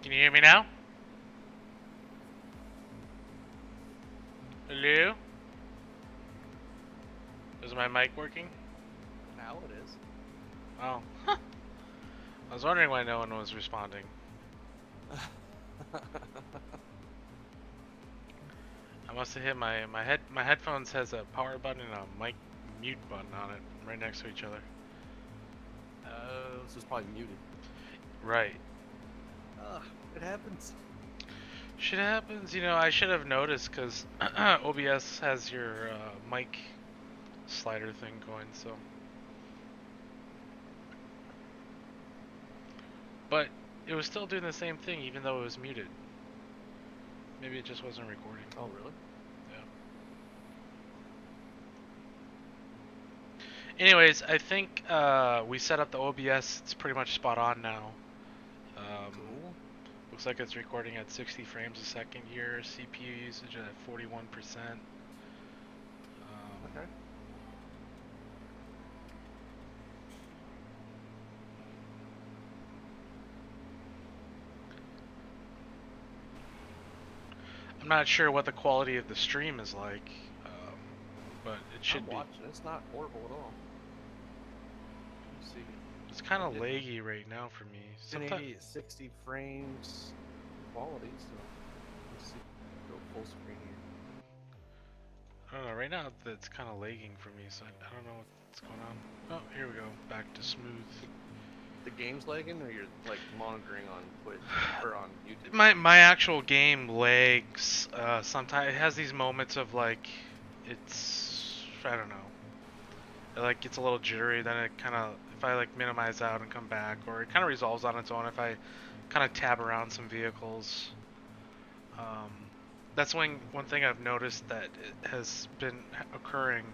Can you hear me now? Hello? Is my mic working? Now it is. Oh. I was wondering why no one was responding. I must have hit my headphones has a power button and a mic mute button on it right next to each other. This was probably muted. Right. It happens. Shit happens, you know, I should have noticed because OBS has your mic slider thing going, so. But it was still doing the same thing even though it was muted. Maybe it just wasn't recording. Oh, really? Yeah. Anyways, I think we set up the OBS. It's pretty much spot on now. Cool. Looks like it's recording at 60 frames a second here. CPU usage at 41%. Okay. I'm not sure what the quality of the stream is like, but it should be. I'm watching. It's not horrible at all. Let's see. It's kind of laggy right now for me. 1080 at 60 frames quality, so let's see. Go full screen here. I don't know, right now it's kind of lagging for me, so I don't know what's going on. Oh, here we go, back to smooth. The game's lagging, or you're like monitoring on Twitch or on YouTube? My actual game lags. Sometimes it has these moments of like, I don't know. It like gets a little jittery, then it kind of, if I like minimize out and come back, or it kind of resolves on its own if I kind of tab around some vehicles. That's one thing I've noticed that it has been occurring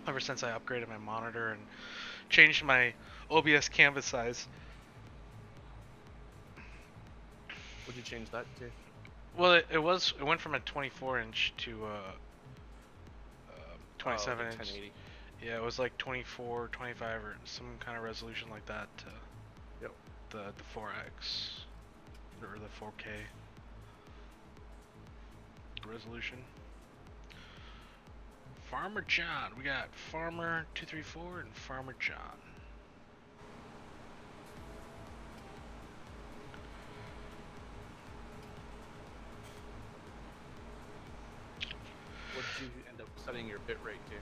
ever since I upgraded my monitor and changed my OBS canvas size. Would you change that to? Well, it went from a 24-inch to a 27-inch. 1080. Yeah, it was like 24, 25, or some kind of resolution like that. Yep. The 4X or the 4K resolution. Farmer John. We got Farmer 234 and Farmer John. What did you end up setting your bit rate to?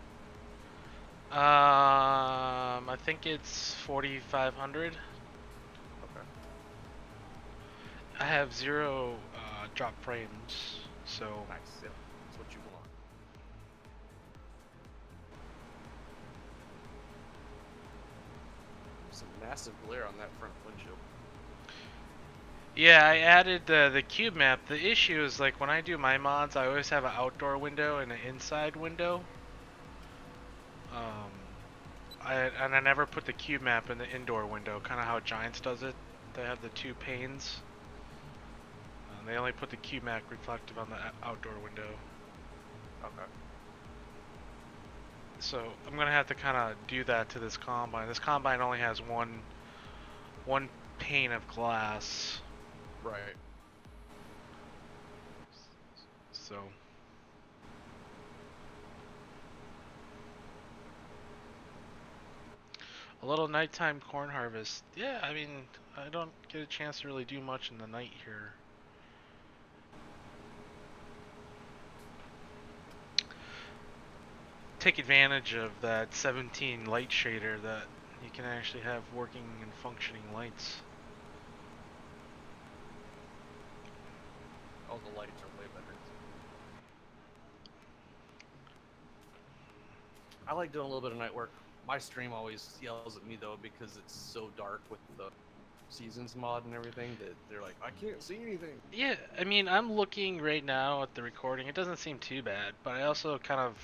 I think it's 4500. Okay. I have 0 drop frames, so. Nice. Yeah, that's what you want. Some massive glare on that front windshield. Yeah, I added the cube map. The issue is like when I do my mods, I always have an outdoor window and an inside window. I never put the cube map in the indoor window, kind of how Giants does it. They have the 2 panes. They only put the cube map reflective on the outdoor window. Okay. So I'm gonna have to kind of do that to this combine. This combine only has one pane of glass. Right. So. A little nighttime corn harvest. Yeah, I mean, I don't get a chance to really do much in the night here. Take advantage of that 17 light shader that you can actually have working and functioning lights. All the lights are way better. I like doing a little bit of night work. My stream always yells at me though because it's so dark with the seasons mod and everything that they're like, I can't see anything. Yeah, I mean, I'm looking right now at the recording. It doesn't seem too bad, but I also kind of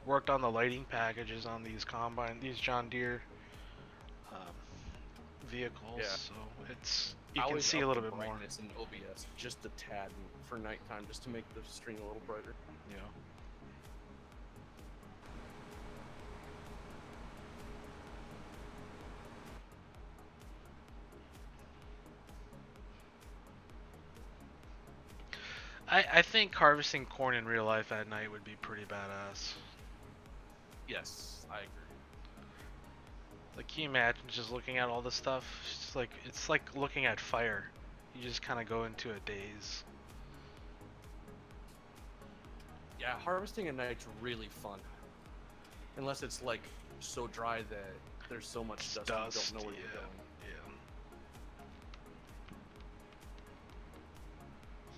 worked on the lighting packages on these these John Deere vehicles, Yeah. so you can see a little bit more. It's in OBS just a tad for nighttime, just to make the stream a little brighter. Yeah. I think harvesting corn in real life at night would be pretty badass. Yes, I agree. Like, can you imagine just looking at all this stuff? It's like looking at fire. You just kind of go into a daze. Yeah, harvesting at night's really fun. Unless it's like so dry that there's so much It's dust, dust, you don't know where yeah, you're going.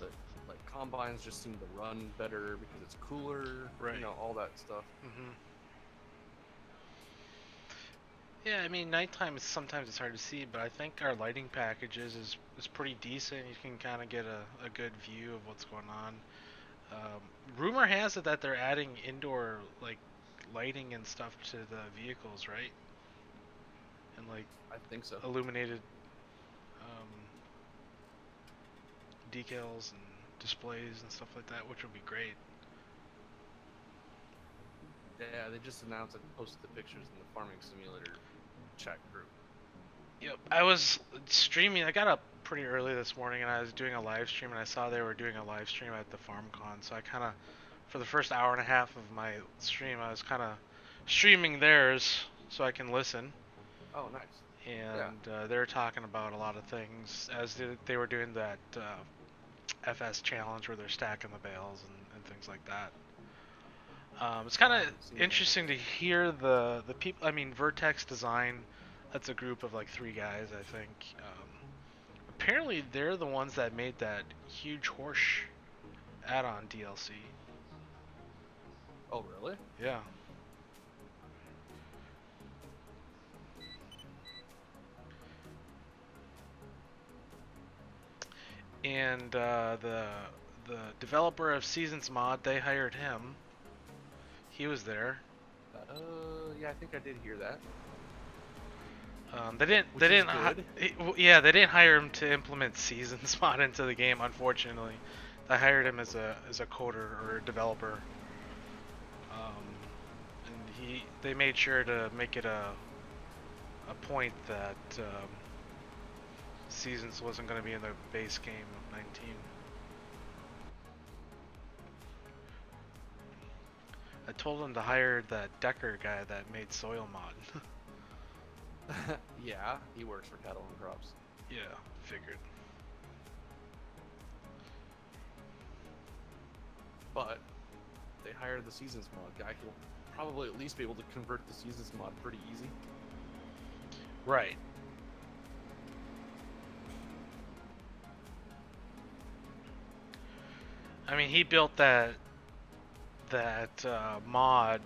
yeah. But like combines just seem to run better because it's cooler, Right. you know, all that stuff. Yeah, I mean, nighttime is sometimes it's hard to see, but I think our lighting packages is pretty decent. You can kind of get a good view of what's going on. Rumor has it that they're adding indoor like lighting and stuff to the vehicles, right? And like I think so. illuminated um, decals and displays and stuff like that, which would be great. Yeah, they just announced and posted the pictures in the farming simulator chat group. Yep, I was streaming. I got up pretty early this morning and I was doing a live stream, and I saw they were doing a live stream at the FarmCon. So I kind of, for the first hour and a half of my stream, I was kind of streaming theirs so I can listen. Oh, nice. And they were talking about a lot of things as they were doing that FS challenge where they're stacking the bales and things like that. It's kind of interesting to hear the people. I mean, Vertex Design. That's a group of like 3 guys, I think. Apparently, they're the ones that made that huge horse add-on DLC. Oh, really? Yeah. And the developer of Seasons Mod, they hired him. He was there. Yeah, I think I did hear that. They didn't hire him to implement Seasons Mod into the game, unfortunately. They hired him as a coder or a developer. And they made sure to make it a point that Seasons wasn't going to be in the base game of 19. I told him to hire that Decker guy that made Soil Mod. Yeah, he works for Cattle and Crops. Yeah, figured. But they hired the Seasons Mod guy. He'll probably at least be able to convert the Seasons Mod pretty easy. Right. I mean, he built that mod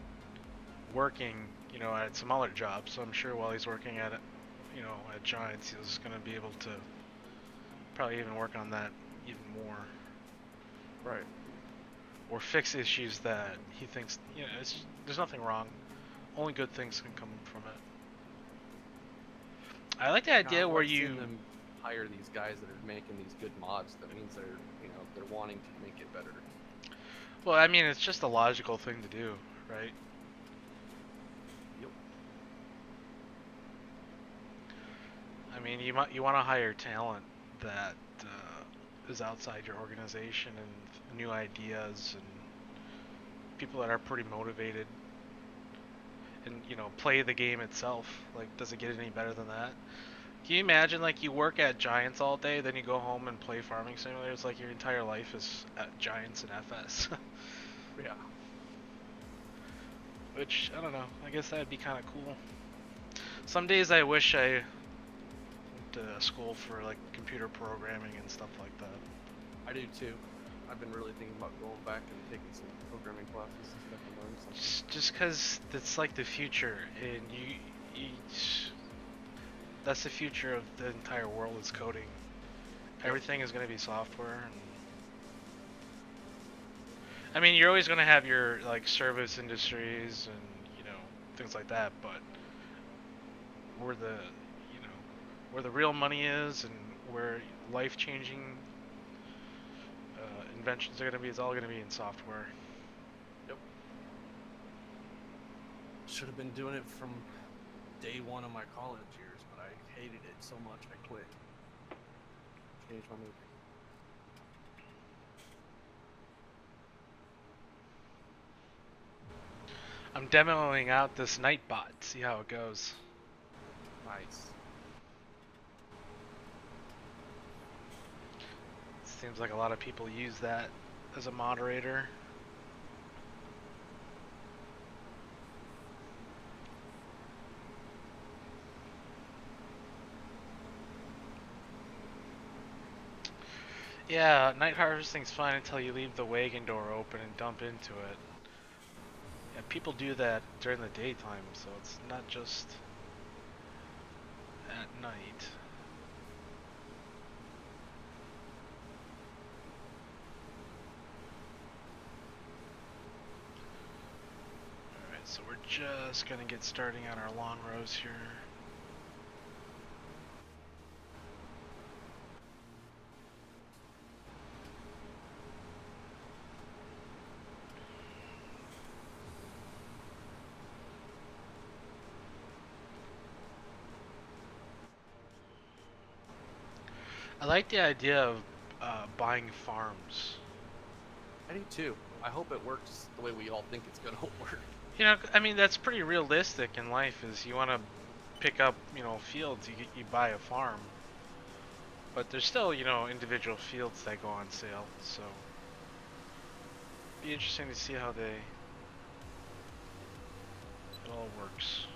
working, you know, at some other jobs. So I'm sure while he's working at it, you know, at Giants, he's going to be able to probably even work on that even more. Right. Or fix issues that he thinks, you know, there's nothing wrong. Only good things can come from it. I like the idea where you them hire these guys that are making these good mods. That means they're, you know, they're wanting to make it better. Well, I mean, it's just a logical thing to do, right? Yep. I mean, you want to hire talent that is outside your organization and new ideas and people that are pretty motivated and, you know, play the game itself. Like, does it get any better than that? Can you imagine, like, you work at Giants all day, then you go home and play Farming Simulator? It's like your entire life is at Giants and FS. Yeah. Which, I don't know, I guess that'd be kind of cool. Some days I wish I went to school for, like, computer programming and stuff like that. I do too. I've been really thinking about going back and taking some programming classes and stuff and learning something. Just because it's like the future, and that's the future of the entire world is coding. Yep. Everything is going to be software. And I mean, you're always going to have your like service industries and, you know, things like that, but where the real money is and where life-changing inventions are going to be, it's all going to be in software. Yep. Should have been doing it from day one of my college years, but I hated it so much I quit. Changed my major. I'm demoing out this Nightbot. See how it goes. Nice. Seems like a lot of people use that as a moderator. Yeah, night harvesting's fine until you leave the wagon door open and dump into it. Yeah, people do that during the daytime, so it's not just at night. Alright, so we're just gonna get starting on our lawn rows here. I like the idea of buying farms. I do too. I hope it works the way we all think it's gonna work. You know, I mean, that's pretty realistic in life. Is you want to pick up, fields, you buy a farm. But there's still, individual fields that go on sale. So, be interesting to see how it all works.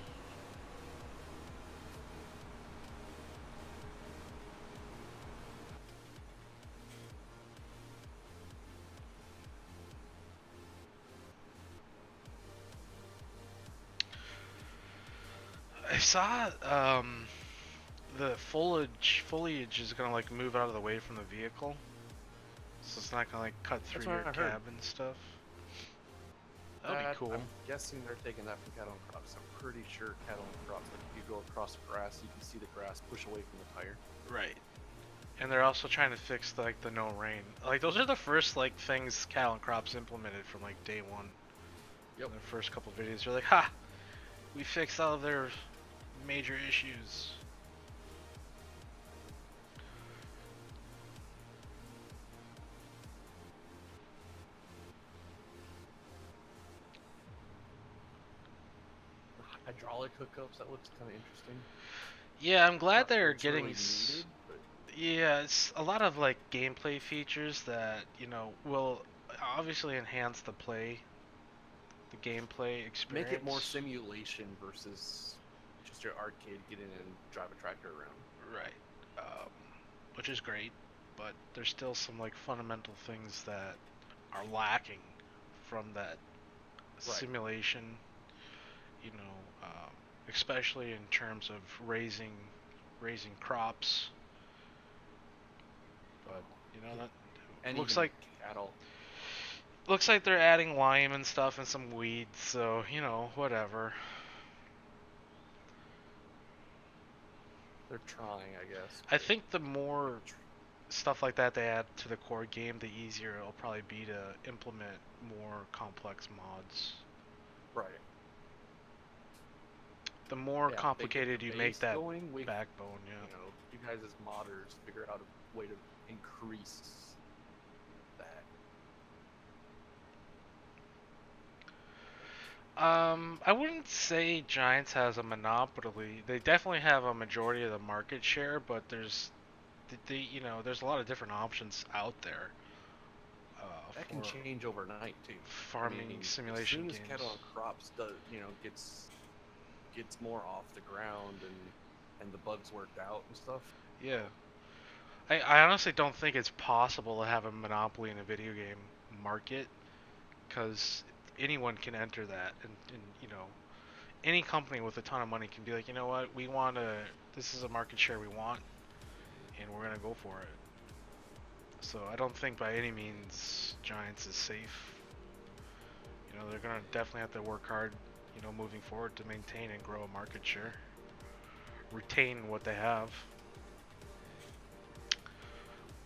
I saw the foliage is gonna like move out of the way from the vehicle, so it's not gonna like cut through your cab and stuff. That'd be cool. I'm guessing they're taking that from cattle and crops. I'm pretty sure cattle and crops, like if you go across the grass, you can see the grass push away from the tire. Right. And they're also trying to fix like the no rain. Like those are the first like things cattle and crops implemented from like day one. Yep. In their first couple videos, they're like, "Ha, we fixed all of their major issues." Hydraulic hookups, that looks kind of interesting. Yeah, I'm glad Not they're sure it's getting. really needed, but... Yeah, it's a lot of like gameplay features that will obviously enhance the gameplay experience. Make it more simulation versus just your arcade, get in and drive a tractor around. Right, which is great, but there's still some like fundamental things that are lacking from that simulation. Especially in terms of raising crops. But that looks like cattle. Looks like they're adding lime and stuff and some weeds, so whatever. They're trying, I guess. I think the more stuff like that they add to the core game, the easier it'll probably be to implement more complex mods. Right. The more complicated you make that backbone, you guys as modders figure out a way to increase that. I wouldn't say Giants has a monopoly. They definitely have a majority of the market share, but there's a lot of different options out there. That can change overnight too. Farming simulation games. As soon as cattle and crops gets more off the ground and the bugs worked out and stuff. Yeah. I honestly don't think it's possible to have a monopoly in a video game market, because anyone can enter that, and any company with a ton of money can be like, you know what, this is a market share we want, and we're gonna go for it. So I don't think by any means Giants is safe. They're gonna definitely have to work hard, moving forward to maintain and grow a market share, retain what they have.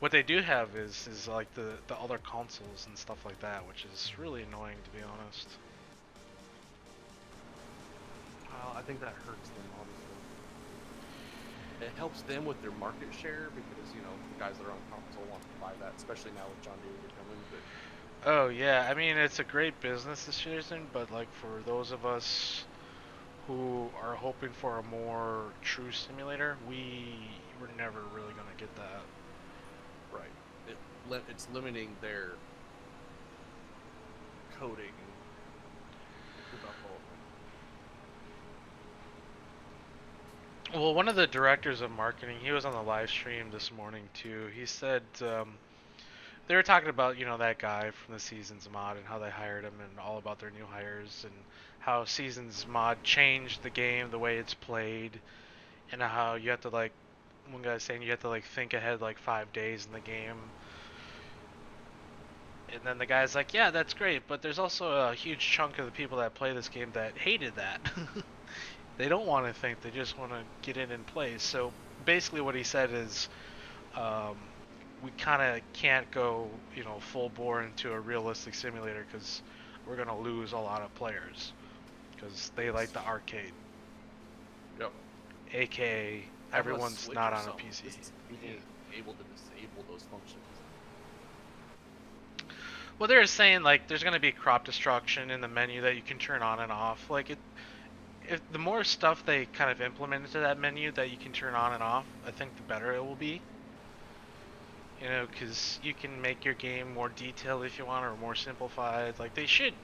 What they do have is like the other consoles and stuff like that, which is really annoying, to be honest. Well, I think that hurts them, obviously. It helps them with their market share because, the guys that are on console want to buy that, especially now with John Deere coming. But Oh yeah, I mean it's a great business decision, but like for those of us who are hoping for a more true simulator, we were never really gonna get that. Right. It's limiting their coding development. Well, one of the directors of marketing, he was on the live stream this morning too. He said they were talking about that guy from the Seasons mod and how they hired him and all about their new hires and how Seasons mod changed the game the way it's played and how you have to like one guy saying you have to like think ahead like 5 days in the game. And then the guy's like, yeah, that's great, but there's also a huge chunk of the people that play this game that hated that. They don't want to think, they just want to get in and play. So basically what he said is um, we kind of can't go, full bore into a realistic simulator because we're going to lose a lot of players because they like Yes. the arcade. Yep. AKA Have a everyone's Switch not or on a something. PC. Just being able to disable those functions. Well, they're saying like there's going to be crop destruction in the menu that you can turn on and off. Like if the more stuff they kind of implement into that menu that you can turn on and off, I think the better it will be. Because you can make your game more detailed if you want, or more simplified. Like they should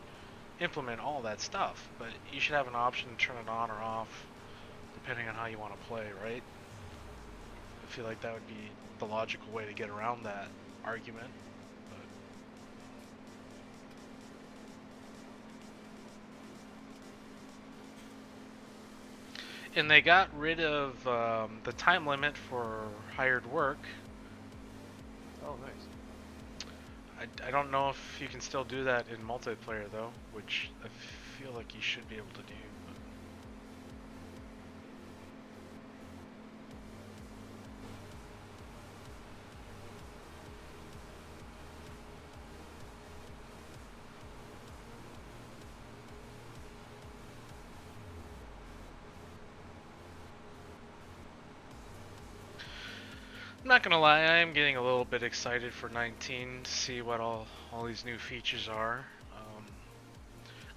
implement all that stuff, but you should have an option to turn it on or off depending on how you want to play, right? I feel like that would be the logical way to get around that argument. And they got rid of the time limit for hired work. Oh, nice. I don't know if you can still do that in multiplayer though, which I feel like you should be able to do. I'm not gonna lie, I am getting a little bit excited for 19 to see what all these new features are.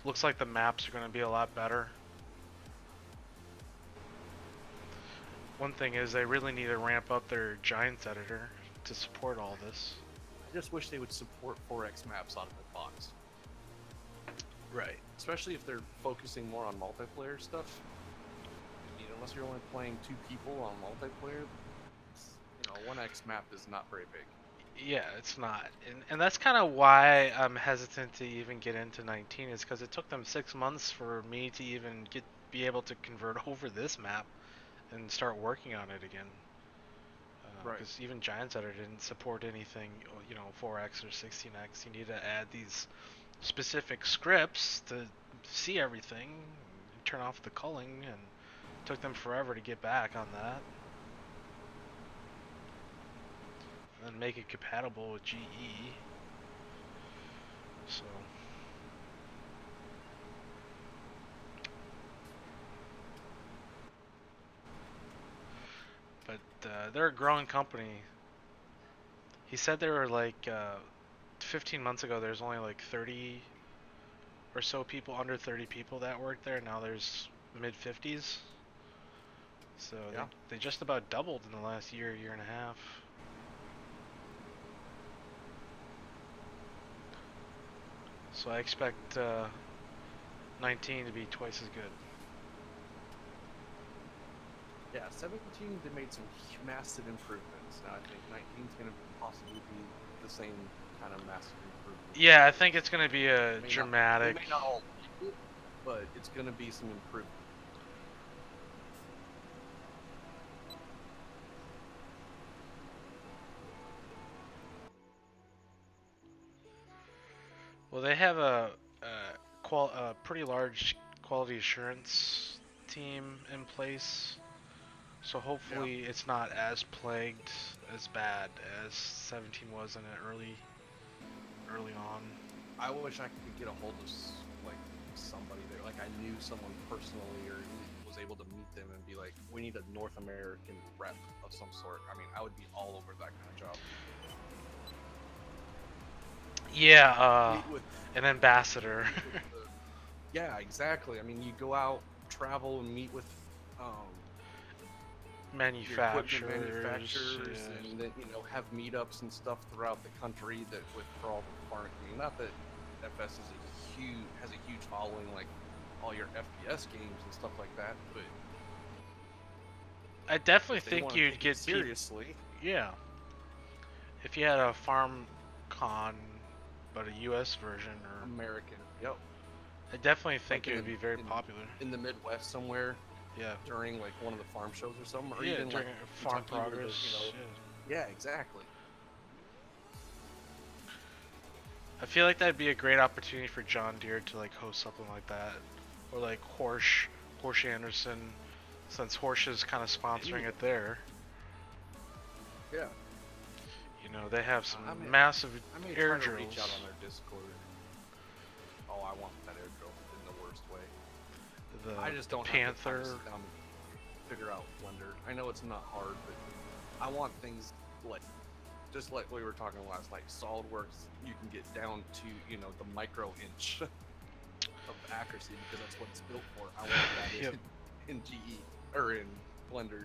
Looks like the maps are gonna be a lot better. One thing is they really need to ramp up their Giants editor to support all this. I just wish they would support 4X maps out of the box. Right. Especially if they're focusing more on multiplayer stuff. Unless you're only playing 2 people on multiplayer, 1X map is not very big. Yeah, it's not, and that's kind of why I'm hesitant to even get into 19. Is because it took them 6 months for me to even be able to convert over this map and start working on it again. Right. Because even Giants Editor didn't support anything, 4x or 16x. You need to add these specific scripts to see everything, turn off the culling, and it took them forever to get back on that. And make it compatible with GE. So but they're a growing company. He said there were like 15 months ago there's only like 30 or so people, under 30 people that worked there. Now there's mid 50s. So yeah. they just about doubled in the last year and a half. So I expect 19 to be twice as good. Yeah, 17 they made some massive improvements. Now I think 19 is going to possibly be the same kind of massive improvement. Yeah, I think it's going to be a dramatic. They may not all like it, but it's going to be some improvement. Well, they have a pretty large quality assurance team in place, so hopefully it's not as plagued, as bad as 17 was in it early on. I wish I could get a hold of like somebody there, like I knew someone personally or was able to meet them and be like, we need a North American rep of some sort. I mean, I would be all over that kind of job. Yeah, Meet with, an ambassador. meet with the, yeah, exactly. I mean, you go out, travel, and meet with um, your equipment Manufacturers. manufacturers, and then have meetups and stuff throughout the country that with for all the farm. I mean, not that FS is has a huge following like all your FPS games and stuff like that, but I definitely if they think want to you'd take it get seriously, yeah. If you had a farm con, but a U.S. version, or American, yep, I definitely think like it would be very popular. in the Midwest somewhere Yeah. during like one of the farm shows or something, or Yeah, even like during Farm Kentucky where Progress. Yeah. yeah, exactly. I feel like that'd be a great opportunity for John Deere to like host something like that, or like Horsch Anderson, since Horsch is kind of sponsoring it there. Yeah. You know, they have some I massive may air try to drills. reach out on their Discord. Oh, I want that air drill in the worst way. I just don't have the time to Panther. sit down and figure out Blender. I know it's not hard, but I want things like just like we were talking last night. SolidWorks, you can get down to the micro inch of accuracy because that's what it's built for. I want that Yep. in GE or in Blender.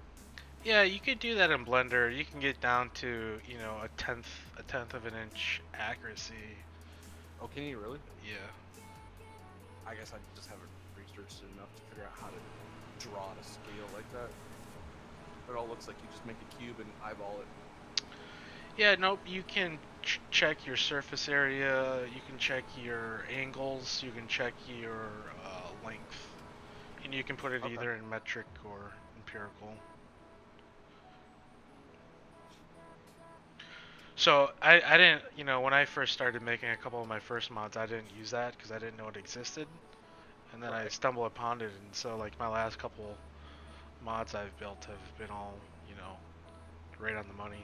Yeah, you could do that in Blender. You can get down to a tenth of an inch accuracy. Oh, can you really? Yeah. I guess I just haven't researched it enough to figure out how to draw to scale like that. It all looks like you just make a cube and eyeball it. Yeah, nope, you can check your surface area, you can check your angles, you can check your length. And you can put it either in metric or empirical. So I didn't, when I first started making a couple of my first mods, I didn't use that because I didn't know it existed. And then I stumbled upon it, and so like my last couple mods I've built have been all, right on the money.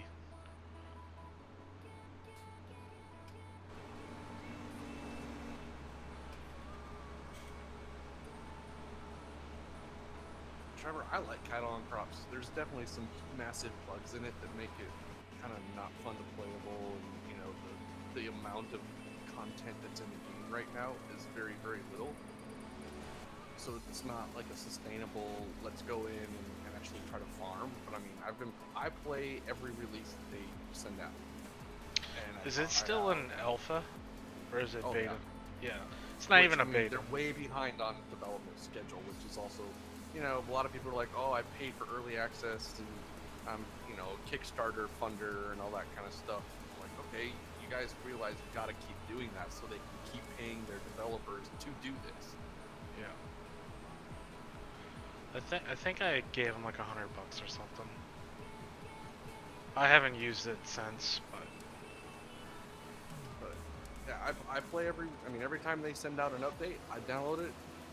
Trevor, I like Catalan Crops. There's definitely some massive bugs in it that make it kind of not fun to playable, and the amount of content that's in the game right now is very, very little. So it's not like a sustainable. Let's go in and actually try to farm. But I mean, I play every release that they send out. And Is it still an alpha, or is it beta? Yeah. It's not even a beta. They're way behind on development schedule, which is also, a lot of people are like, oh, I paid for early access and I'm, Kickstarter funder and all that kind of stuff. I'm like, okay, you guys realize you got to keep doing that so they can keep paying their developers to do this. Yeah. I think I gave him like $100 or something. I haven't used it since, but yeah, I play every time they send out an update, I download it,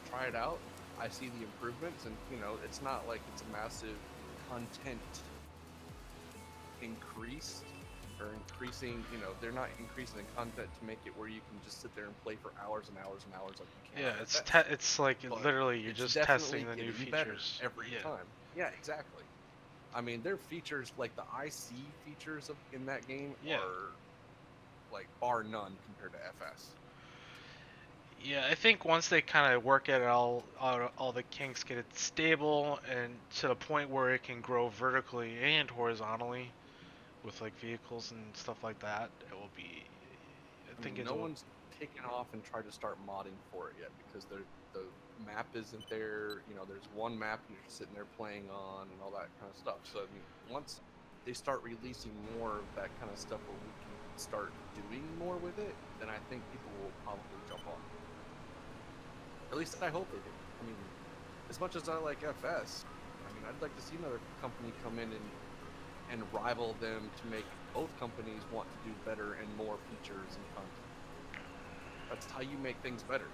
try it out, I see the improvements, and it's not like it's a massive content increase or increasing. They're not increasing the content to make it where you can just sit there and play for hours and hours and hours like you can. Yeah, it's like literally you're just testing the new features every time. Yeah, exactly. I mean, their features, like the IC features in that game, are like bar none compared to FS. Yeah, I think once they kind of work at all the kinks, get it stable and to the point where it can grow vertically and horizontally with like vehicles and stuff like that, it will be. I think no one's taken off and tried to start modding for it yet because the map isn't there. There's one map you're sitting there playing on and all that kind of stuff. So I mean, once they start releasing more of that kind of stuff where we can start doing more with it, then I think people will probably jump on. At least I hope they do. I mean, as much as I like FS, I mean, I'd like to see another company come in and rival them to make both companies want to do better and more features and content. That's how you make things better.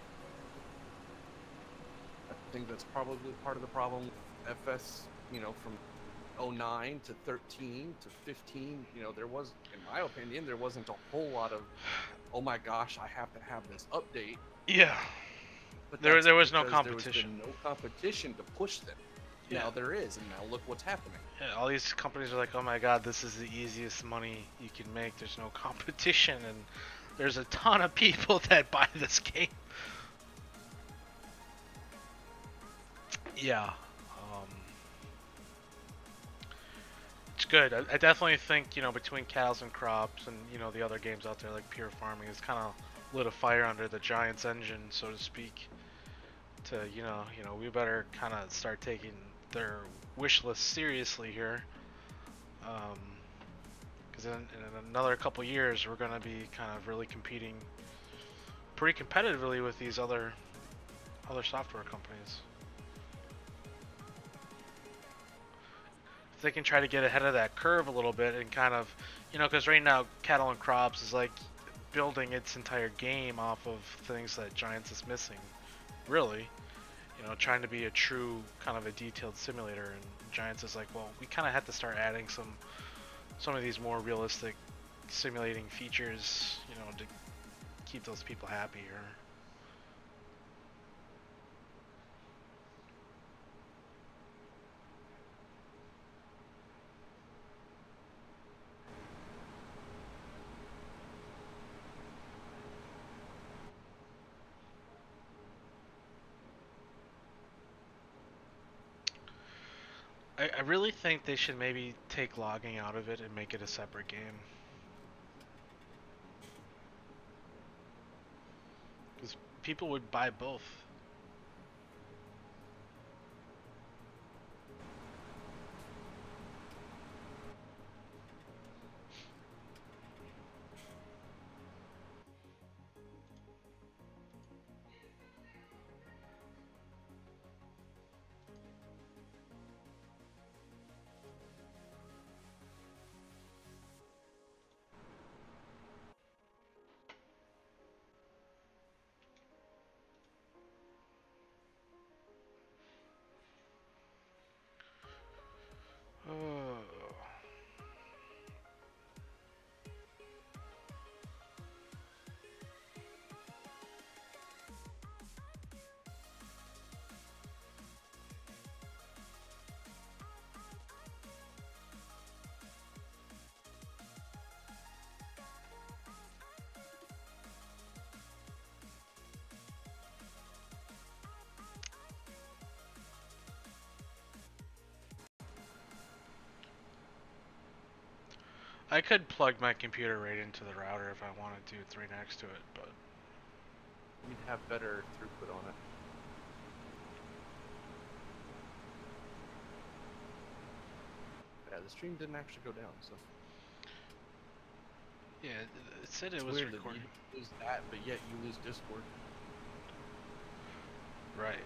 I think that's probably part of the problem with FS, from 09 to 13 to 15, there was, in my opinion, there wasn't a whole lot of, oh my gosh, I have to have this update. Yeah. But there was no competition. There was no competition to push them. Yeah. Now there is, and now look what's happening. Yeah, all these companies are like, oh my god, this is the easiest money you can make. There's no competition, and there's a ton of people that buy this game. Yeah. It's good. I definitely think, between Cows and Crops and, the other games out there like Pure Farming, it's kind of lit a fire under the Giants engine, so to speak. To, we better kind of start taking their wish list seriously here. Because in another couple years, we're going to be kind of really competing pretty competitively with these other software companies. If they can try to get ahead of that curve a little bit and kind of, because right now Cattle and Crops is like building its entire game off of things that Giants is missing, really. Trying to be a true kind of a detailed simulator, and Giants is like, well, we kind of have to start adding some of these more realistic simulating features, to keep those people happier. I really think they should maybe take logging out of it and make it a separate game. Because people would buy both. Oh. I could plug my computer right into the router if I wanted to. It's right next to it, but you'd have better throughput on it. Yeah, the stream didn't actually go down, so. Yeah, it said it was recording. You lose that, but yet you lose Discord. Right.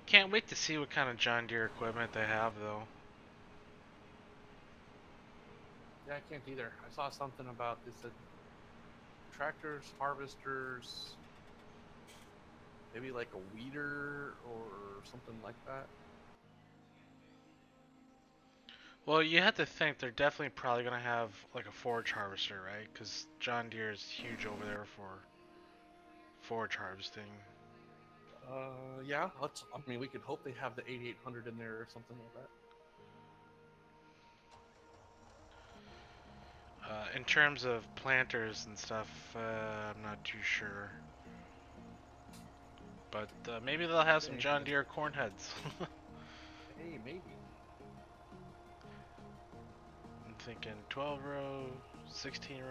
Can't wait to see what kind of John Deere equipment they have, though. Yeah, I can't either. I saw something about this. Tractors, harvesters, maybe like a weeder or something like that. Well, you have to think they're definitely probably going to have like a forage harvester, right? Because John Deere is huge over there for forage harvesting. Yeah. I mean, we could hope they have the 8800 in there or something like that. In terms of planters and stuff, I'm not too sure. But maybe they'll have some John Deere corn heads. Hey, maybe. I'm thinking 12 row, 16 row.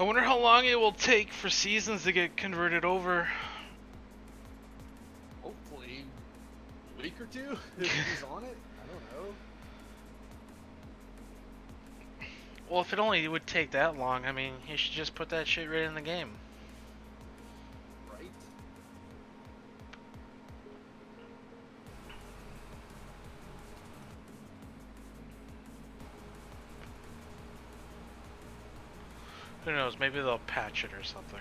I wonder how long it will take for seasons to get converted over. Hopefully, a week or two if he's on it. I don't know. Well, if it only would take that long, I mean, he should just put that shit right in the game. Right? Who knows? Maybe they'll patch it or something.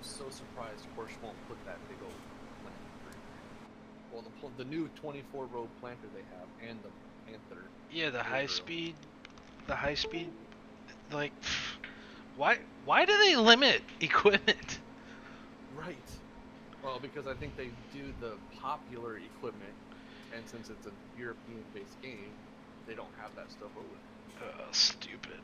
So surprised Porsche won't put that big old planter. Well, the new 24-row planter they have, and the Panther. Yeah, the high speed, like, why do they limit equipment? Right. Well, because I think they do the popular equipment, and since it's a European-based game, they don't have that stuff over there. Stupid.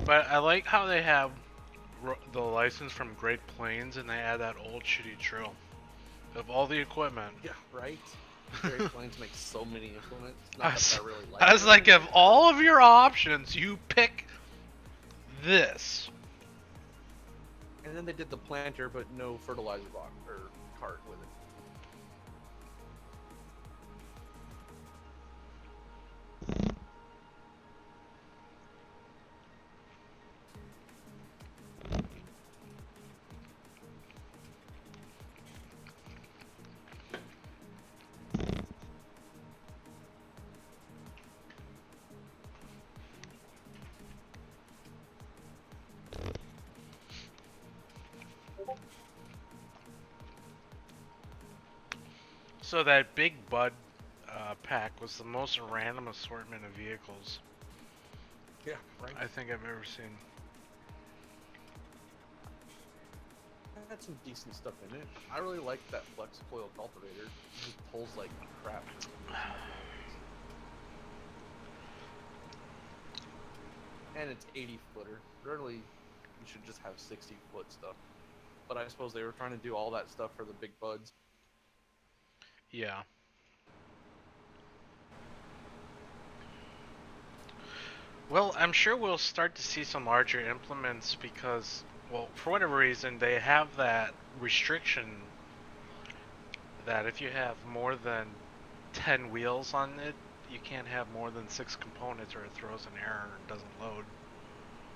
But I like how they have the license from Great Plains and they add that old shitty drill of all the equipment. Yeah, right. Great Plains makes so many implements. Not that I really like. I was like, of all of your options, you pick this. And then they did the planter, but no fertilizer box or cart with it. So that big Bud pack was the most random assortment of vehicles. Yeah, right. I think I've ever seen. It had some decent stuff in it. I really like that flex coil cultivator. It just pulls like crap. And it's 80 footer. Really, you should just have 60 foot stuff. But I suppose they were trying to do all that stuff for the big buds. Yeah. Well, I'm sure we'll start to see some larger implements because, well, for whatever reason, they have that restriction that if you have more than 10 wheels on it, you can't have more than 6 components or it throws an error and doesn't load.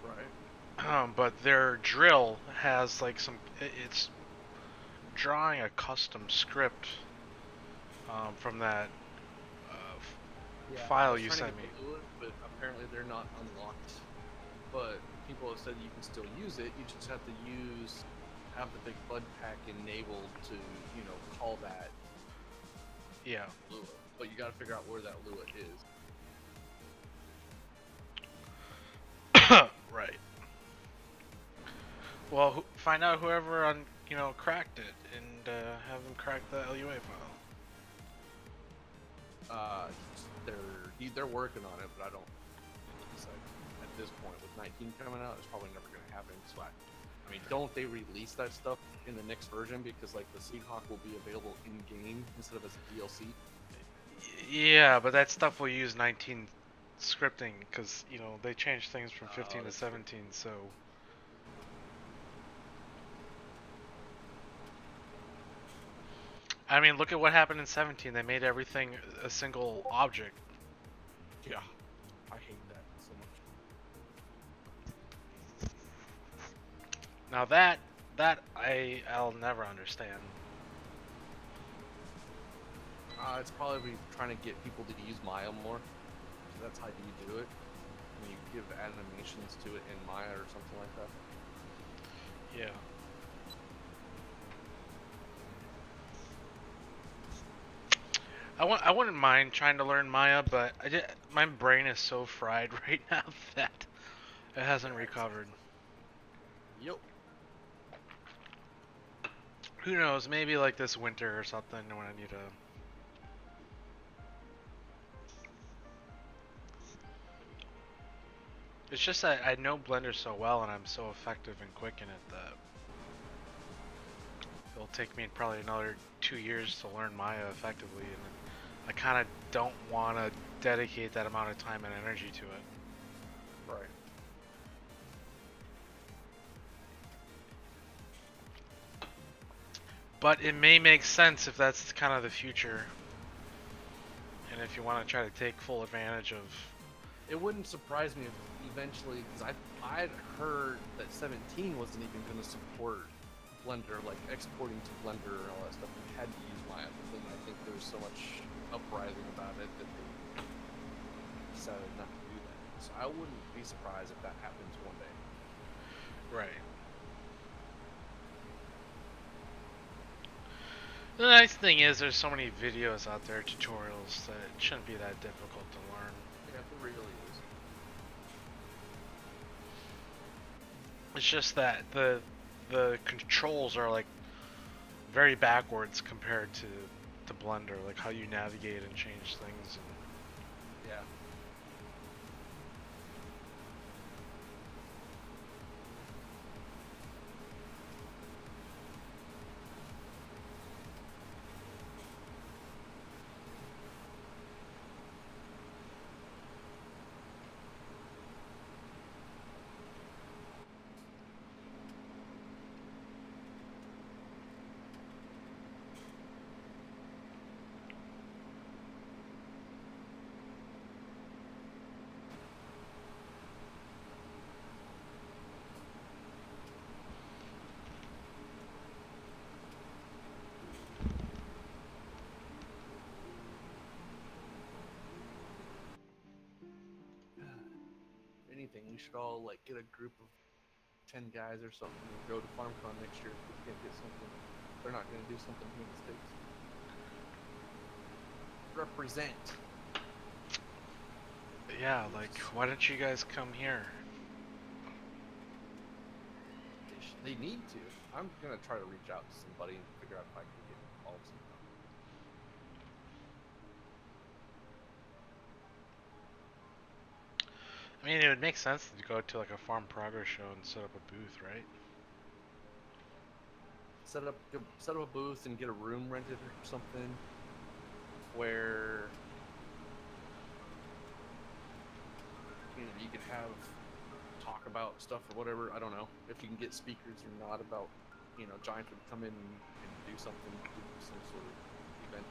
Right. But their drill has like it's drawing a custom script from that file you sent me. But apparently they're not unlocked. But people have said you can still use it. You just have to have the big bud pack enabled to, call that. Yeah. Lua. But you got to figure out where that Lua is. Right. Well, find out whoever cracked it and have them crack the LUA file. They're working on it, but I don't. It's like, at this point, with 19 coming out, it's probably never going to happen. So I I mean, don't they release that stuff in the next version because like the Seahawk will be available in game instead of as a DLC? Yeah, but that stuff will use 19 scripting because they changed things from 15 to That's true. 17. So I mean, look at what happened in 17. They made everything a single object. Yeah, I hate that so much. Now I'll never understand. It's probably trying to get people to use Maya more. So that's how you do it. And you give animations to it in Maya or something like that. Yeah. I wouldn't mind trying to learn Maya, but my brain is so fried right now that it hasn't recovered. Yep. Who knows? Maybe like this winter or something when I need to. It's just that I know Blender so well and I'm so effective and quick in it that it'll take me probably another 2 years to learn Maya effectively, and I kind of don't want to dedicate that amount of time and energy to it. Right. But it may make sense if that's kind of the future, and if you want to try to take full advantage of. It wouldn't surprise me if eventually, because I'd heard that 17 wasn't even going to support Blender, like exporting to Blender and all that stuff. They had to use Maya, but then I think there was so much uprising about it that they decided not to do that. So I wouldn't be surprised if that happens one day. Right. The nice thing is there's so many videos out there, tutorials, that it shouldn't be that difficult to learn. Yeah, it really is. It's just that the controls are like very backwards compared to Blender, like how you navigate and change things. Yeah. Anything, we should all like get a group of 10 guys or something and go to FarmCon next year if we can't get something. They're not going to do something here in the States. Represent. Yeah, like why don't you guys come here? They need to. I'm going to try to reach out to somebody and figure out if I can get involved somehow. I mean, it would make sense to go to like a farm progress show and set up a booth, right? Set up a booth and get a room rented or something where you can have talk about stuff or whatever. I don't know if you can get speakers or not about Giant would come in and do something, do some sort of event.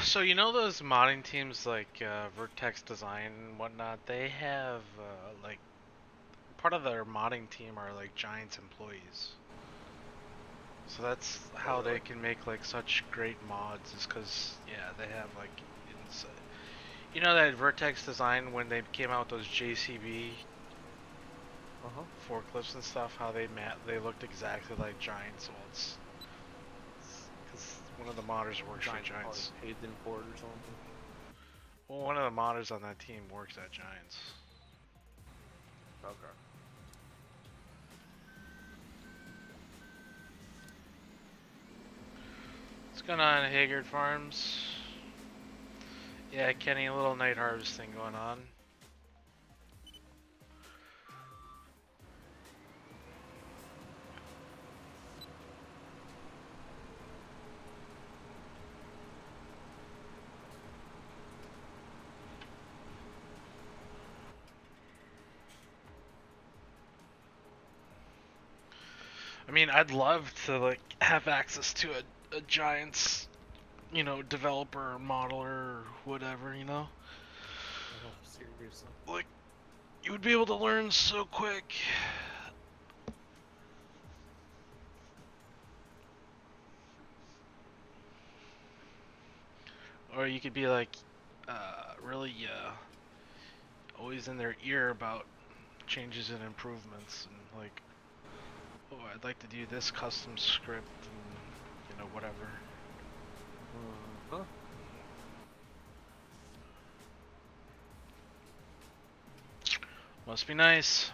So you know those modding teams like Vertex Design and whatnot, they have like part of their modding team are like Giants employees. So that's how Really? they can make like such great mods, is because yeah, they have like you know that Vertex Design when they came out with those JCB forklifts and stuff, how they looked exactly like Giants. Well, it's because one of the modders works for Giants. Paid them for it or something. Well, one of the modders on that team works at Giants. Okay. What's going on, Haggard Farms? Yeah, Kenny, a little night harvesting going on. I mean, I'd love to like have access to a Giants, you know, developer, modeler, or whatever, you know. Oh, seriously. Like, you would be able to learn so quick. Or you could be like, really, always in their ear about changes and improvements, and like, oh, I'd like to do this custom script, and you know, whatever. Huh? Must be nice.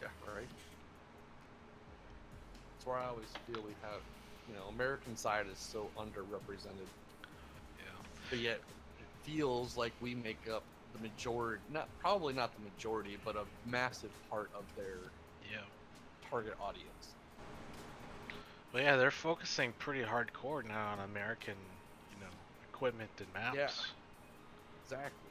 Yeah, right. That's where I always feel we have, American side is so underrepresented. Yeah. But yet, it feels like we make up the majority, probably not the majority, but a massive part of their target audience. Well, yeah, they're focusing pretty hardcore now on American, you know, equipment and maps. Yeah, exactly.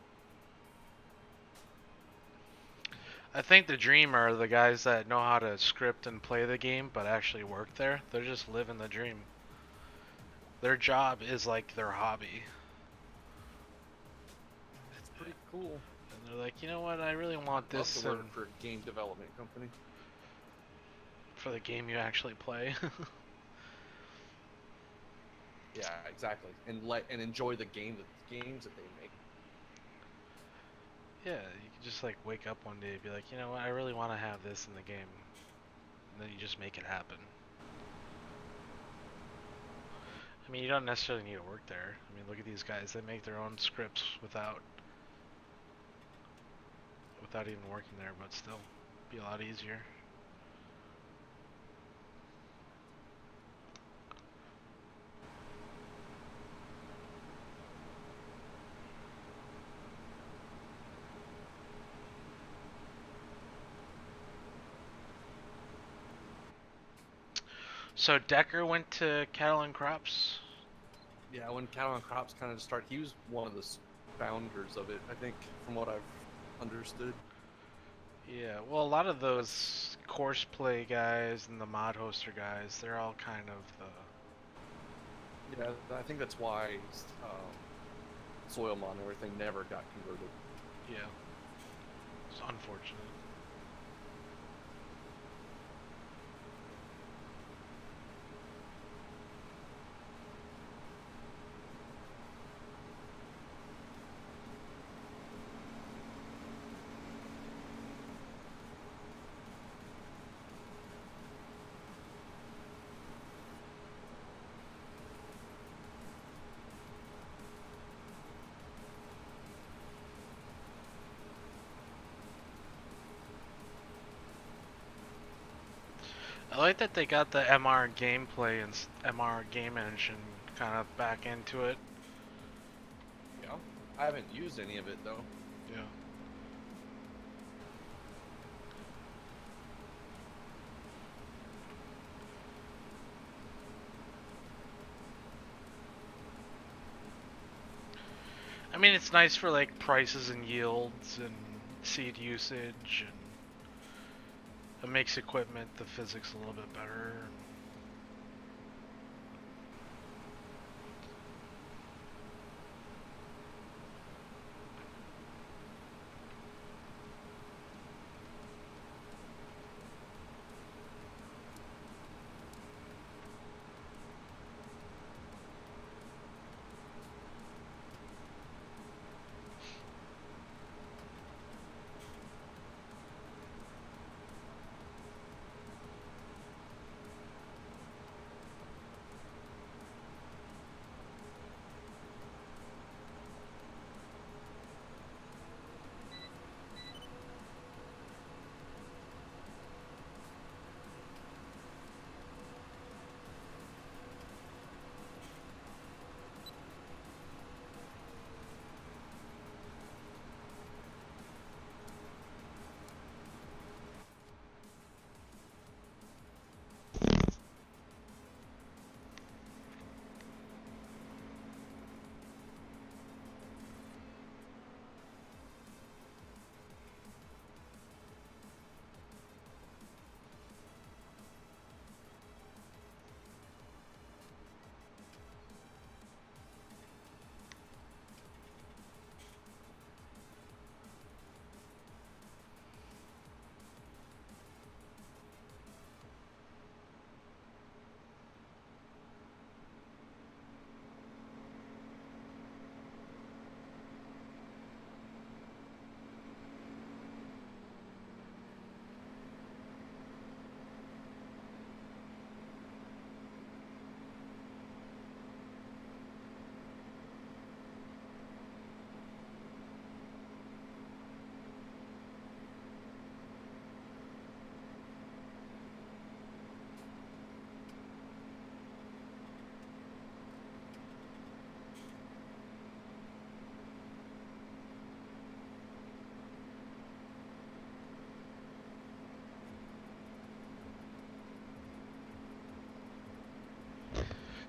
I think the dream are the guys that know how to script and play the game, but actually work there. They're just living the dream. Their job is like their hobby. It's pretty cool. And they're like, you know what? I really want this. Love to work for a game development company. For the game you actually play. Yeah, exactly. And enjoy the games that they make. Yeah, you can just like wake up one day and be like, you know what? I really want to have this in the game. And then you just make it happen. I mean, you don't necessarily need to work there. I mean, look at these guys. They make their own scripts without even working there, but still, be a lot easier. So Decker went to Cattle and Crops? Yeah, when Cattle and Crops kind of started, he was one of the founders of it, I think, from what I've understood. Yeah, well, a lot of those course play guys and the mod hoster guys, they're all kind of the... Yeah, I think that's why Soil Mod and everything never got converted. Yeah. It's unfortunate. I like that they got the MR gameplay and MR game engine kind of back into it. Yeah, I haven't used any of it though. Yeah. I mean, it's nice for like prices and yields and seed usage, and it makes equipment, the physics a little bit better.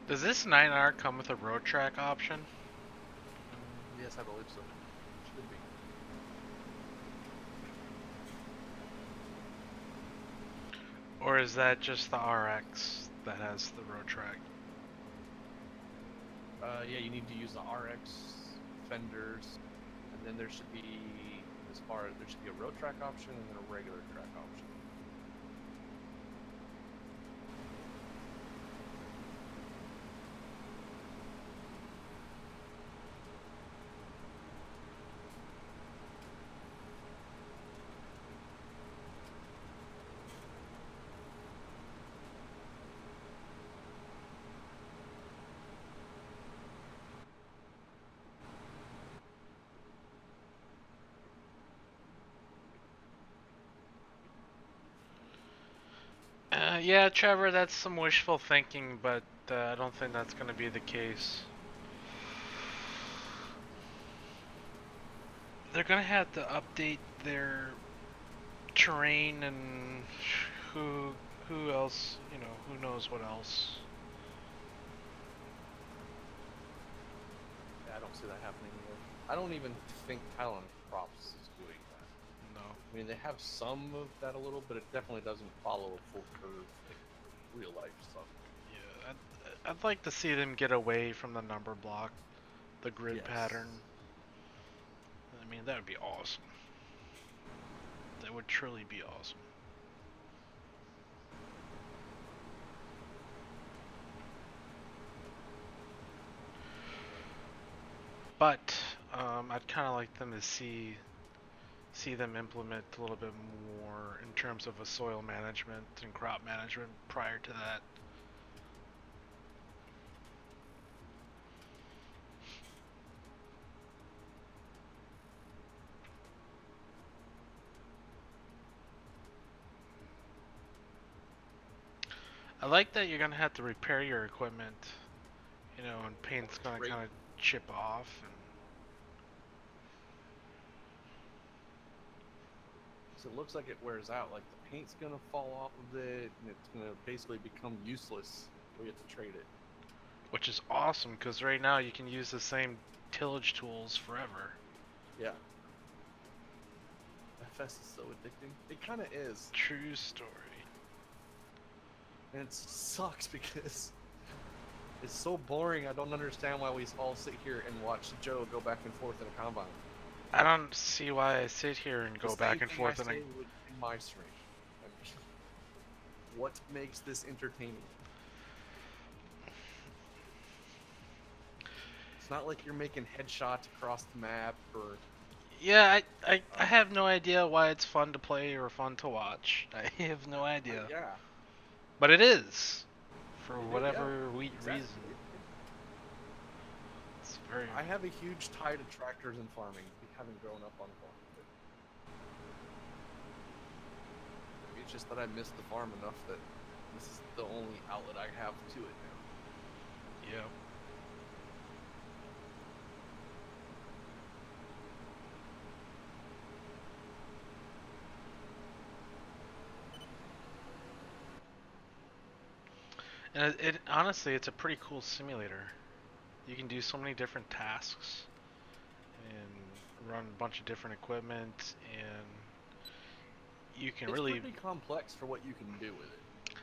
Does this 9R come with a road track option? Yes, I believe so. Should be. Or is that just the RX that has the road track? Yeah, you need to use the RX fenders, and then there should be, there should be a road track option and then a regular track option. Yeah, Trevor, that's some wishful thinking, but I don't think that's going to be the case. They're going to have to update their terrain and who else, you know, who knows what else. Yeah, I don't see that happening either. I don't even think Talon Props is doing that. No. I mean, they have some of that a little, but it definitely doesn't follow a full curve like real life stuff. Yeah, I'd like to see them get away from the number block, the grid pattern. I mean, that would be awesome. That would truly be awesome. But I'd kind of like them to see them implement a little bit more in terms of a soil management and crop management prior to that. I like that you're gonna have to repair your equipment, you know, and paint's gonna kind of chip off. And so it looks like it wears out. Like the paint's gonna fall off of it, and it's gonna basically become useless. We have to trade it. which is awesome because right now you can use the same tillage tools forever. Yeah. FS is so addicting. It kind of is. True story. And it sucks because it's so boring. I don't understand why we all sit here and watch Joe go back and forth in a combine. I don't see why I sit here and go back and forth in my stream. I mean, what makes this entertaining? It's not like you're making headshots across the map or. Yeah, I have no idea why it's fun to play or fun to watch. I have no idea. Yeah. But it is, for whatever reason. It's very. I have a huge tie to tractors and farming, having grown up on farm. It's just that I miss the farm enough that this is the only outlet I have to it now. Yeah. And it honestly, it's a pretty cool simulator. You can do so many different tasks and run a bunch of different equipment, and you can it's really. It's pretty complex for what you can do with it.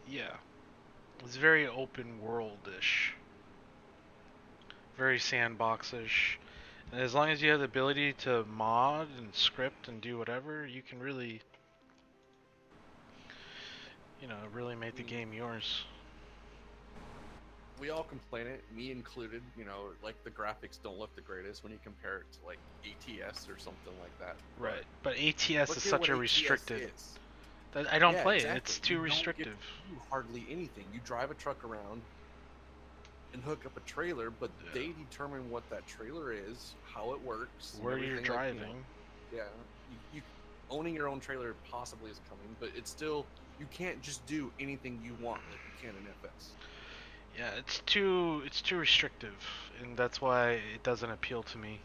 Yeah, it's very open world-ish, very sandbox-ish, and as long as you have the ability to mod and script and do whatever, you can really, you know, really make the game yours. We all complain it, me included, you know, like the graphics don't look the greatest when you compare it to like ATS or something like that. Right, but ATS is such a restricted. I don't play it. It's too restrictive. You hardly anything. You drive a truck around and hook up a trailer, but they determine what that trailer is, how it works, where you're driving. Like, you know, you owning your own trailer possibly is coming, but it's still, you can't just do anything you want like you can in FS. Yeah, it's too restrictive, and that's why it doesn't appeal to me.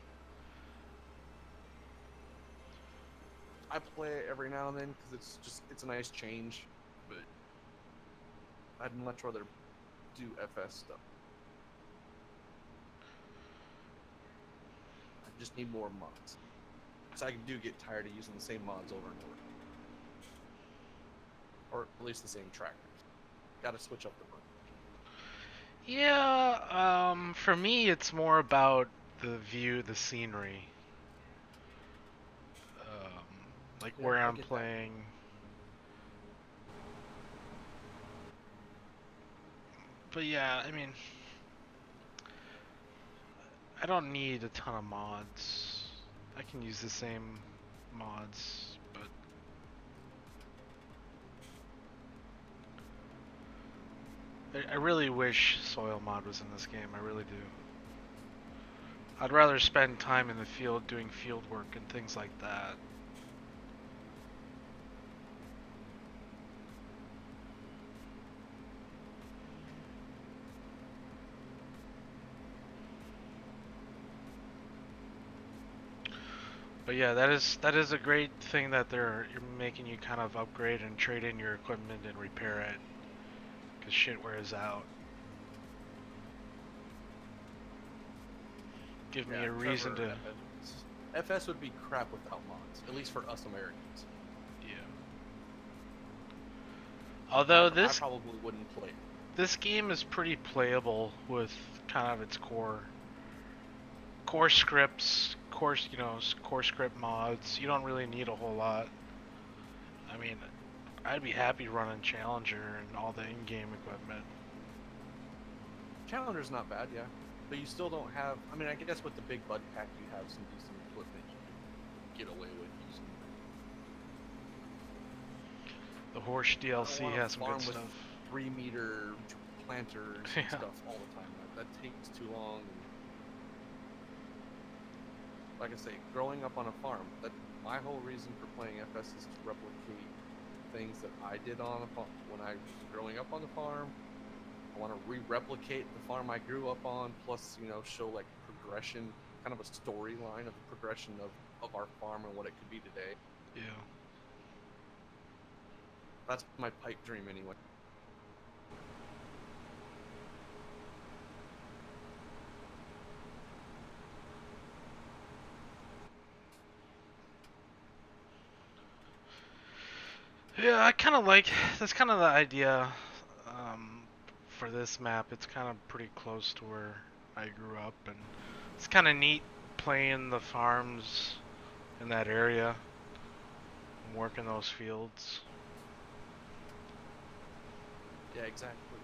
I play it every now and then because it's a nice change, but I'd much rather do FS stuff. I just need more mods. So I do get tired of using the same mods over and over. Or at least the same trackers. Gotta switch up the mod. Yeah, for me it's more about the view, the scenery. Like Yeah, where I I'm get that. playing. But yeah, I mean, I don't need a ton of mods. I can use the same mods, but I really wish soil mod was in this game. I really do. I'd rather spend time in the field doing field work and things like that. But yeah, that is a great thing that you're making you kind of upgrade and trade in your equipment and repair it, because shit wears out. Give me a reason to. FS would be crap without mods, at least for us Americans. Yeah. Although I probably wouldn't play it. This game is pretty playable with kind of its core scripts, core script mods. You don't really need a whole lot. I mean, I'd be happy running Challenger and all the in-game equipment. Challenger's not bad, yeah. But you still don't have... I mean, I guess with the big bud pack, you have some decent equipment you can get away with using. The Horse DLC has some good stuff. 3-meter planters and stuff all the time. That takes too long. And like I say, growing up on a farm, my whole reason for playing FS is to replicate things that I did on a farm when I was growing up on the farm. I want to replicate the farm I grew up on, plus, show like progression, kind of a storyline of the progression of our farm and what it could be today. Yeah. That's my pipe dream anyway. Yeah, I kind of that's kind of the idea for this map. It's kind of pretty close to where I grew up, and it's kind of neat playing the farms in that area and working those fields. Yeah, exactly.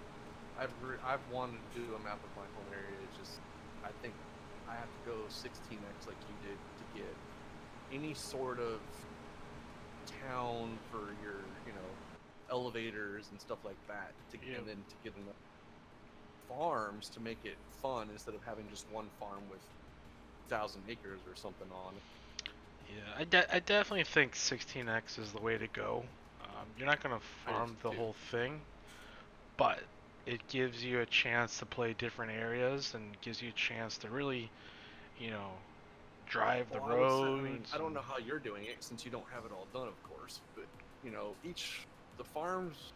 I've wanted to do a map of my home area. It's just, I think I have to go 16x like you did to get any sort of town for your, elevators and stuff like that, and then to get enough farms to make it fun instead of having just one farm with 1,000 acres or something on. Yeah, I definitely think 16x is the way to go. You're not gonna farm the whole thing, but it gives you a chance to play different areas and gives you a chance to really, drive the roads. I don't know how you're doing it since you don't have it all done, of course, but the farms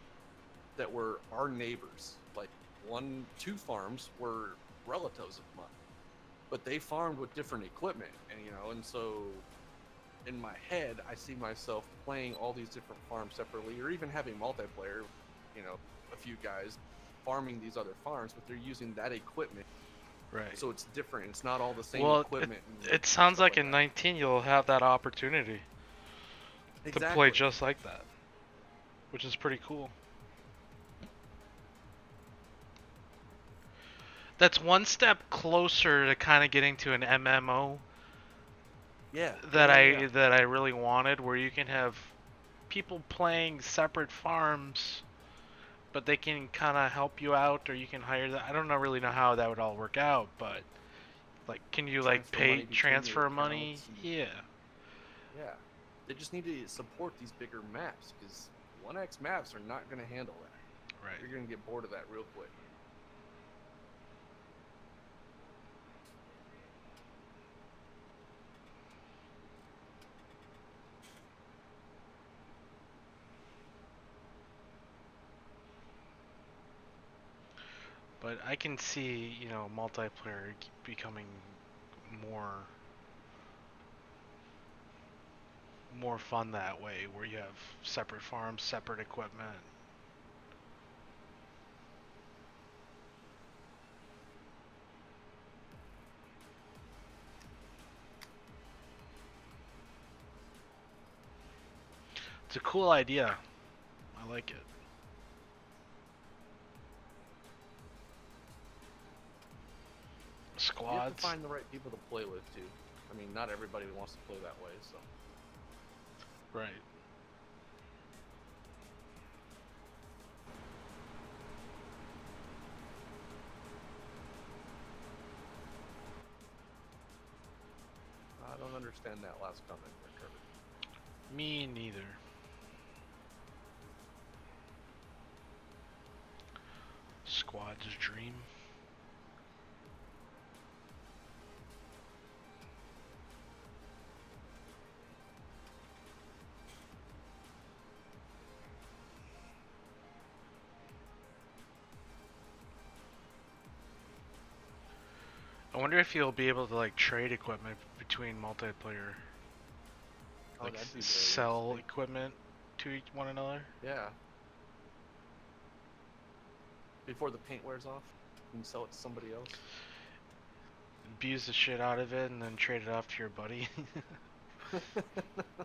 that were our neighbors, like 2 farms were relatives of mine, but they farmed with different equipment, and so in my head I see myself playing all these different farms separately, or even having multiplayer, a few guys farming these other farms, but they're using that equipment. Right. So it's different. It's not all the same equipment. It sounds like in 19 you'll have that opportunity to play just like that, which is pretty cool. That's one step closer to kind of getting to an MMO. Yeah. That I really wanted, where you can have people playing separate farms, but they can kind of help you out, or you can hire them. I don't really know how that would all work out, but like, can you transfer money? Yeah. Yeah. They just need to support these bigger maps, because 1x maps are not going to handle that. Right. You're going to get bored of that real quick. But I can see, multiplayer becoming more more fun that way, where you have separate farms, separate equipment. It's a cool idea. I like it. You have to Squads. find the right people to play with too. I mean, not everybody wants to play that way, so. Right. I don't understand that last comment there, Trevor. Me neither. Squad's dream. I wonder if you'll be able to like trade equipment between multiplayer. Oh, Like that'd be sell equipment to one another. Yeah. Before the paint wears off, you can sell it to somebody else. Abuse the shit out of it and then trade it off to your buddy.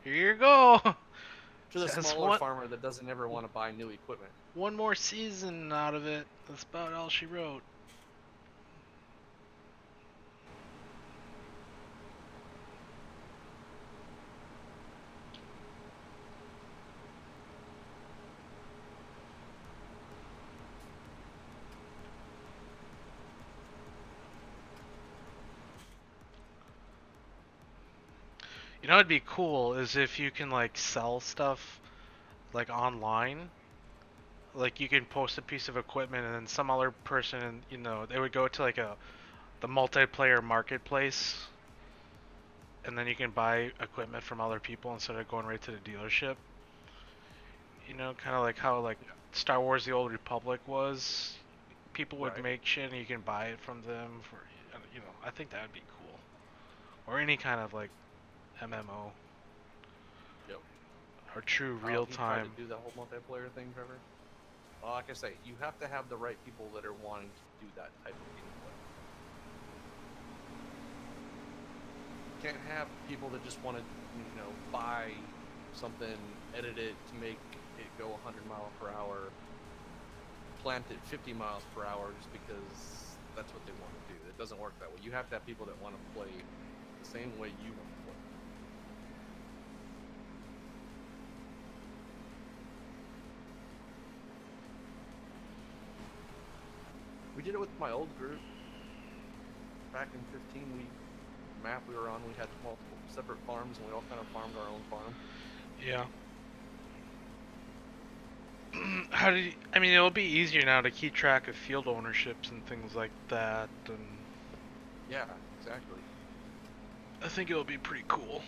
Here you go. To the smaller farmer that doesn't ever want to buy new equipment. One more season out of it. That's about all she wrote. You know what'd be cool is if you can like sell stuff like online. Like you can post a piece of equipment and then some other person, they would go to like the multiplayer marketplace, and then you can buy equipment from other people instead of going right to the dealership. Kind of like how like Star Wars: The Old Republic was. People would make shit and you can buy it from them for, I think that would be cool. Or any kind of like MMO. Yep. Or true real time. To do that whole multiplayer thing, Trevor. Well, like I say, you have to have the right people that are wanting to do that type of gameplay. You can't have people that just want to, buy something, edit it to make it go 100 miles per hour, plant it 50 miles per hour just because that's what they want to do. It doesn't work that way. You have to have people that want to play the same way you want to play. We did it with my old group. Back in 15, map we were on, we had multiple separate farms, and we all kind of farmed our own farm. Yeah. It'll be easier now to keep track of field ownerships and things like that, and yeah, exactly. I think it'll be pretty cool.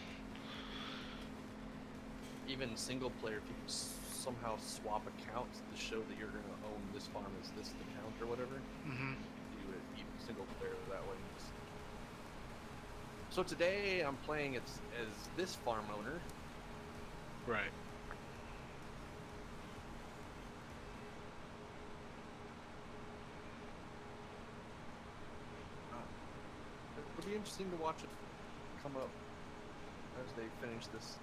Even single player, if you can somehow swap accounts to show that you're going to own this farm as this account or whatever, do it even single player that way. So today I'm playing as this farm owner. Right. It'll be interesting to watch it come up as they finish this.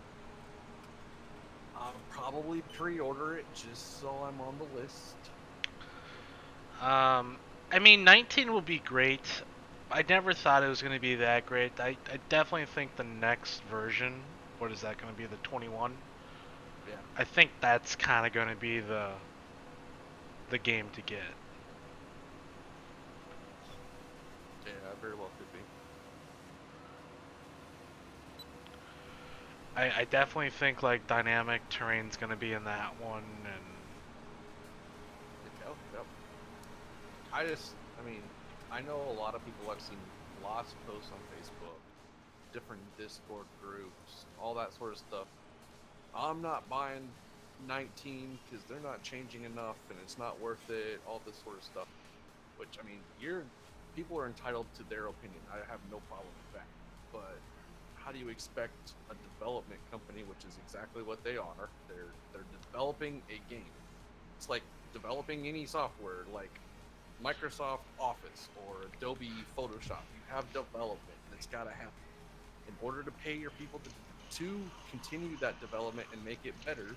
I'll probably pre-order it just so I'm on the list. 19 will be great. I never thought it was going to be that great. I definitely think the next version, what is that going to be, the 21? Yeah. I think that's kind of going to be the game to get. Yeah, very well could be. I definitely think like dynamic terrain's going to be in that one, and Yep. I know a lot of people. I've seen lots of posts on Facebook, different Discord groups, all that sort of stuff. I'm not buying 19 because they're not changing enough and it's not worth it, all this sort of stuff. which I mean, people are entitled to their opinion. I have no problem with that. But how do you expect a development company, which is exactly what they are? They're developing a game. It's like developing any software, like Microsoft Office or Adobe Photoshop. You have development, and it's got to happen. In order to pay your people to continue that development and make it better,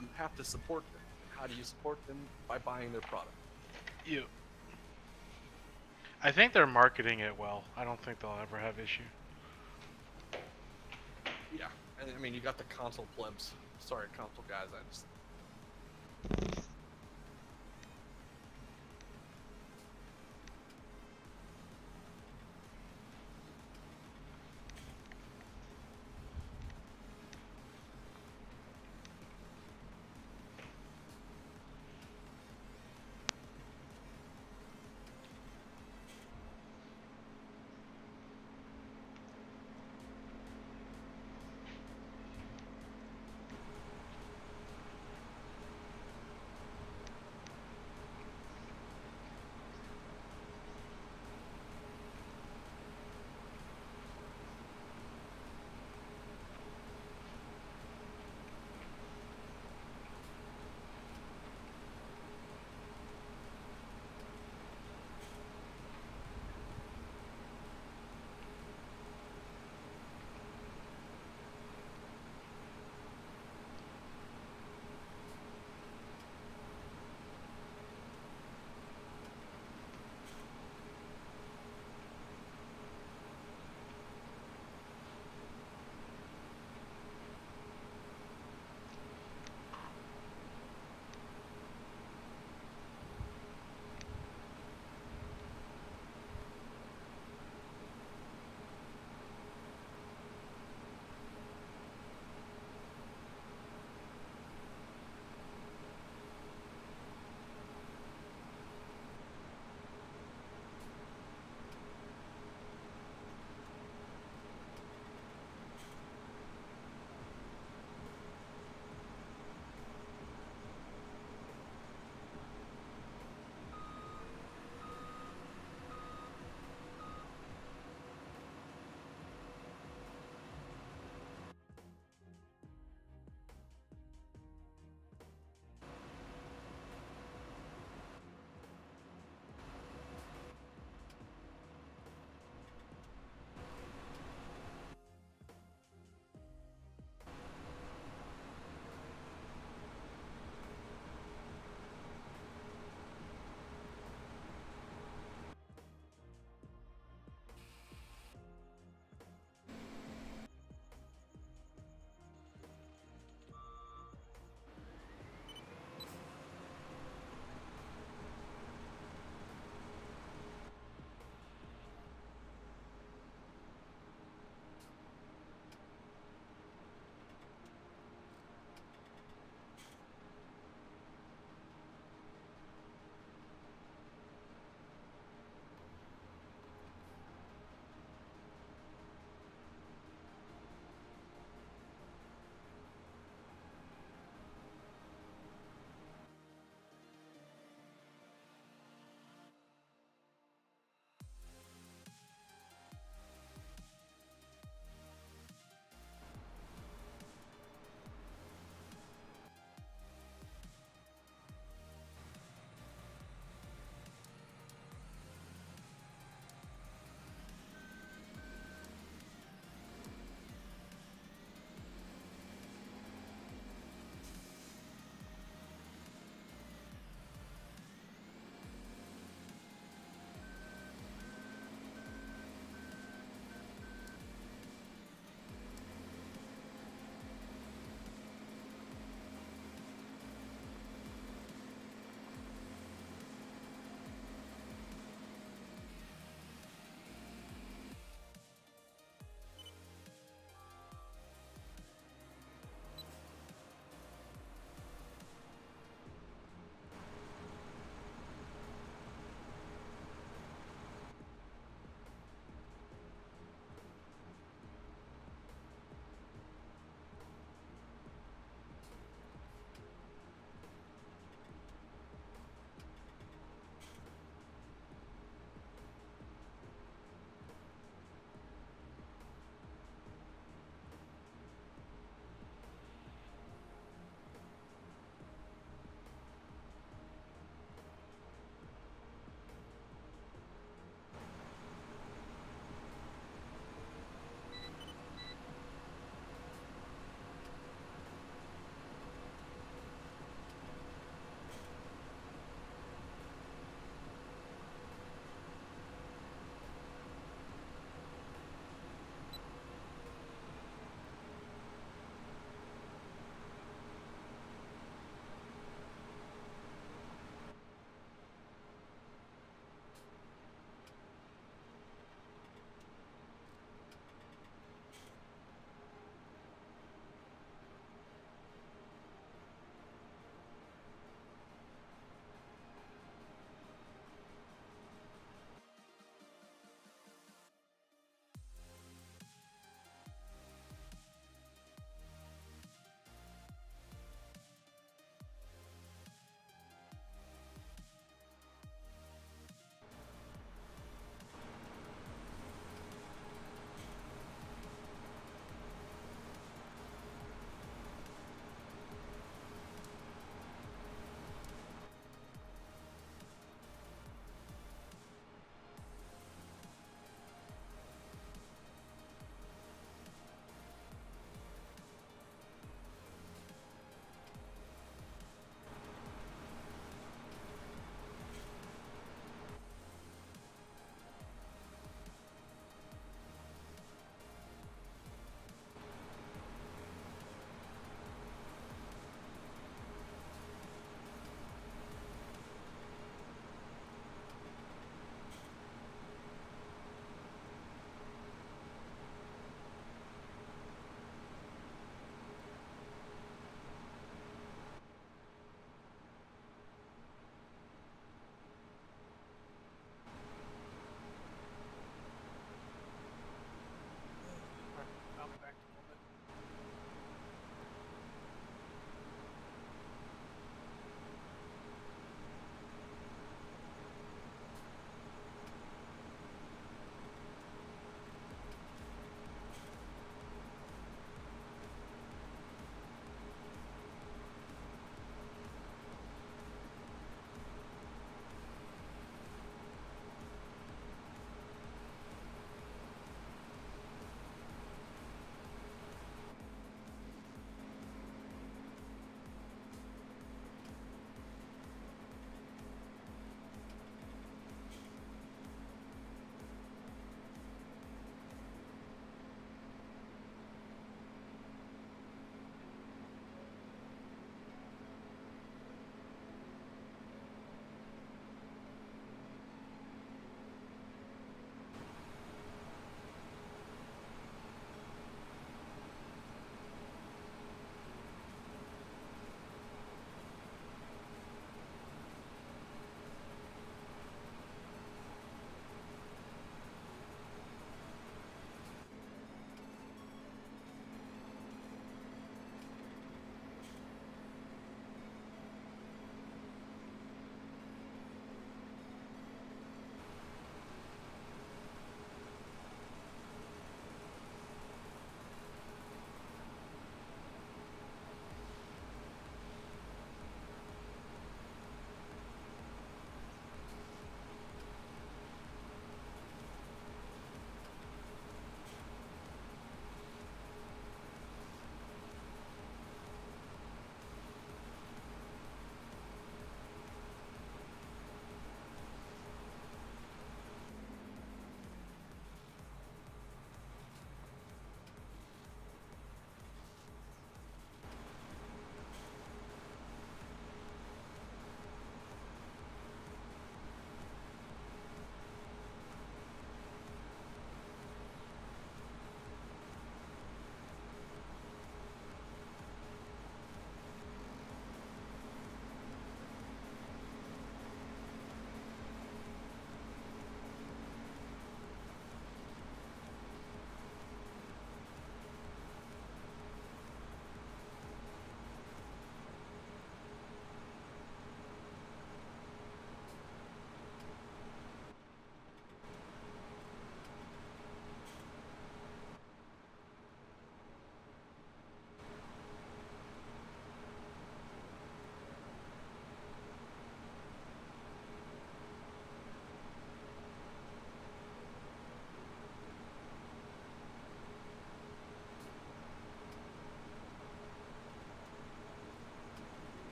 you have to support them. And how do you support them? By buying their product. You. I think they're marketing it well. I don't think they'll ever have issue. Yeah, and I mean, you got the console plebs. Sorry, console guys. I just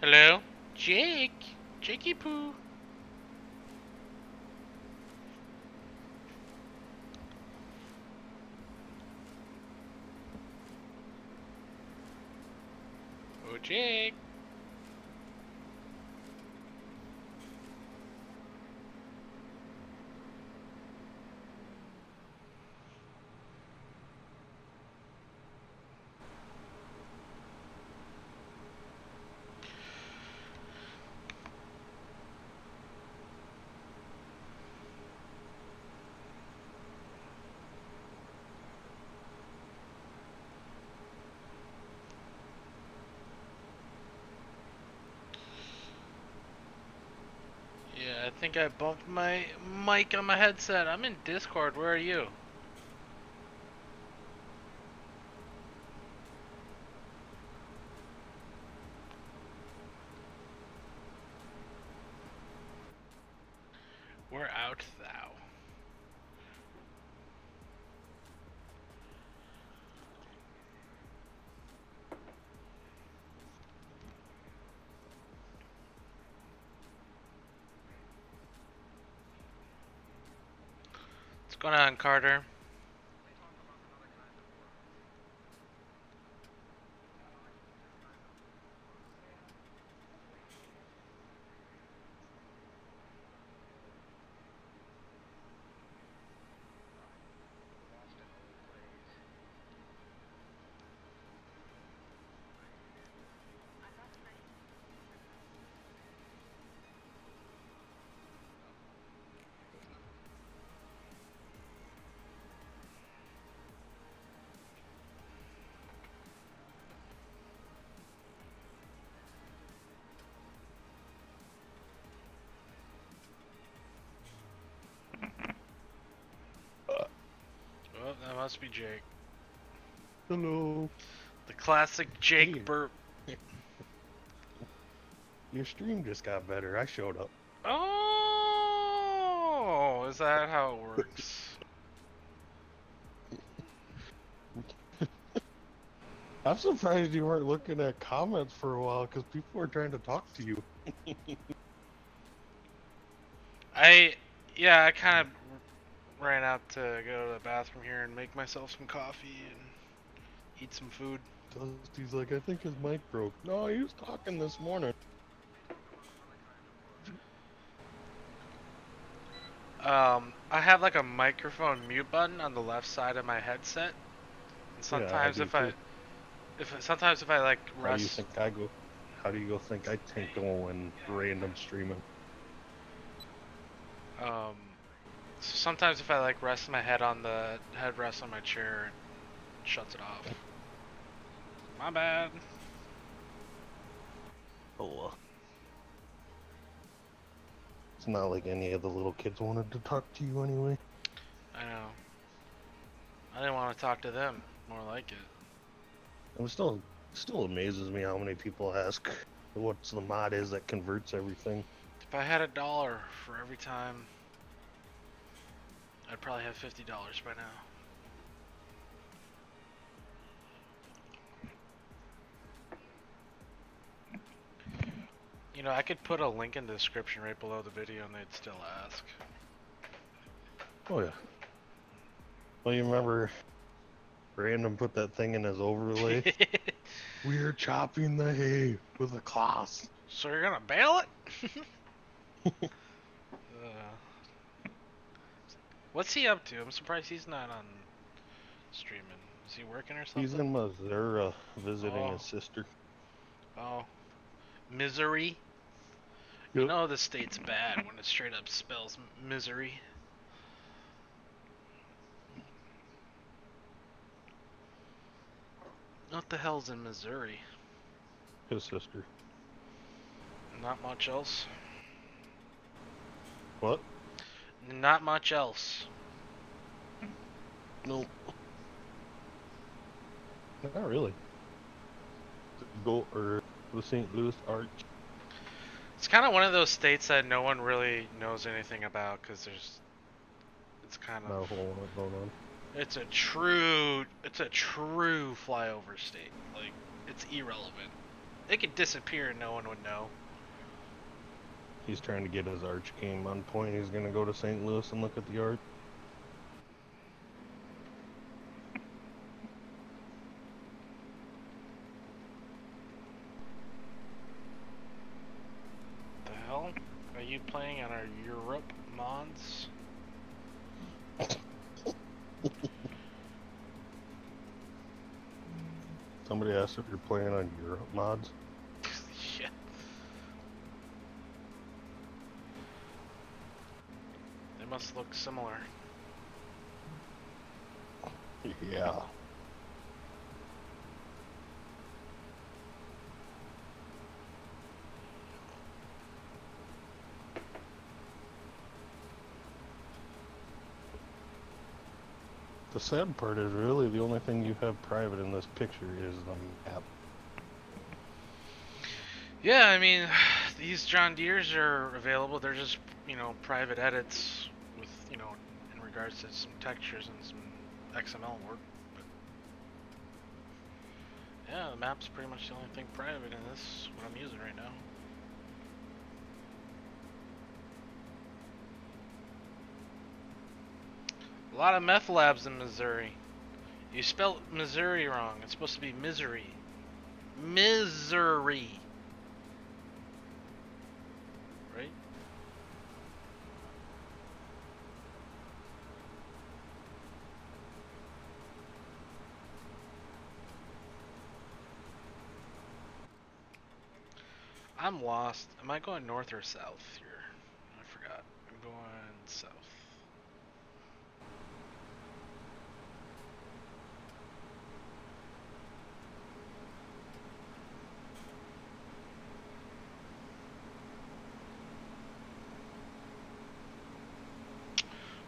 Hello? Jake? Jakey Poo? Oh, Jake. Yeah, I think I bumped my mic on my headset. I'm in Discord. Where are you? Where art thou? What's going on, Carter? Oh, that must be Jake. Hello. The classic Jake Hey. burp. Your stream just got better. I showed up. Oh, is that how it works? I'm surprised you weren't looking at comments for a while because people were trying to talk to you. Yeah, I kind of ran out to go to the bathroom here and make myself some coffee and eat some food. Dusty's like, I think his mic broke. No, he was talking this morning. I have like a microphone mute button on the left side of my headset, and Yeah, I sometimes do too. sometimes if I like How do you rest, think I go? How do you go think I think going random streaming? um, sometimes if I like rest my head on the headrest on my chair, it shuts it off. My bad. Oh, it's not like any of the little kids wanted to talk to you anyway. I know. I didn't want to talk to them. More like it. It still amazes me how many people ask what's the mod is that converts everything. If I had $1 for every time, I'd probably have $50 by now. You know, I could put a link in the description right below the video and they'd still ask. Oh yeah. Well, you remember Random put that thing in his overlay? We're chopping the hay with a cloth. So you're gonna bail it? What's he up to? I'm surprised he's not on streaming. Is he working or something? He's in Missouri visiting Oh. his sister. Oh. Misery? Yep. You know the state's bad when it straight up spells misery. What the hell's in Missouri? His sister. Not much else. What? Not much else. No. Not really. The St. Louis Arch. It's kind of one of those states that no one really knows anything about because it's kind of, Not a whole lot going on. it's a true flyover state. Like, it's irrelevant. They could disappear and no one would know. He's trying to get his arch game on point. He's gonna go to St. Louis and look at the art. The hell? Are you playing on our Europe mods? Somebody asked if you're playing on Europe mods. Yeah. They must look similar. Yeah. The sad part is really the only thing you have private in this picture is the map. Yeah, I mean, these John Deeres are available. They're just, you know, private edits with, you know, in regards to some textures and some XML work. But yeah, the map's pretty much the only thing private in this, what I'm using right now. A lot of meth labs in Missouri. You spelled Missouri wrong. It's supposed to be misery. Misery. Right? I'm lost. Am I going north or south here? I forgot. I'm going south.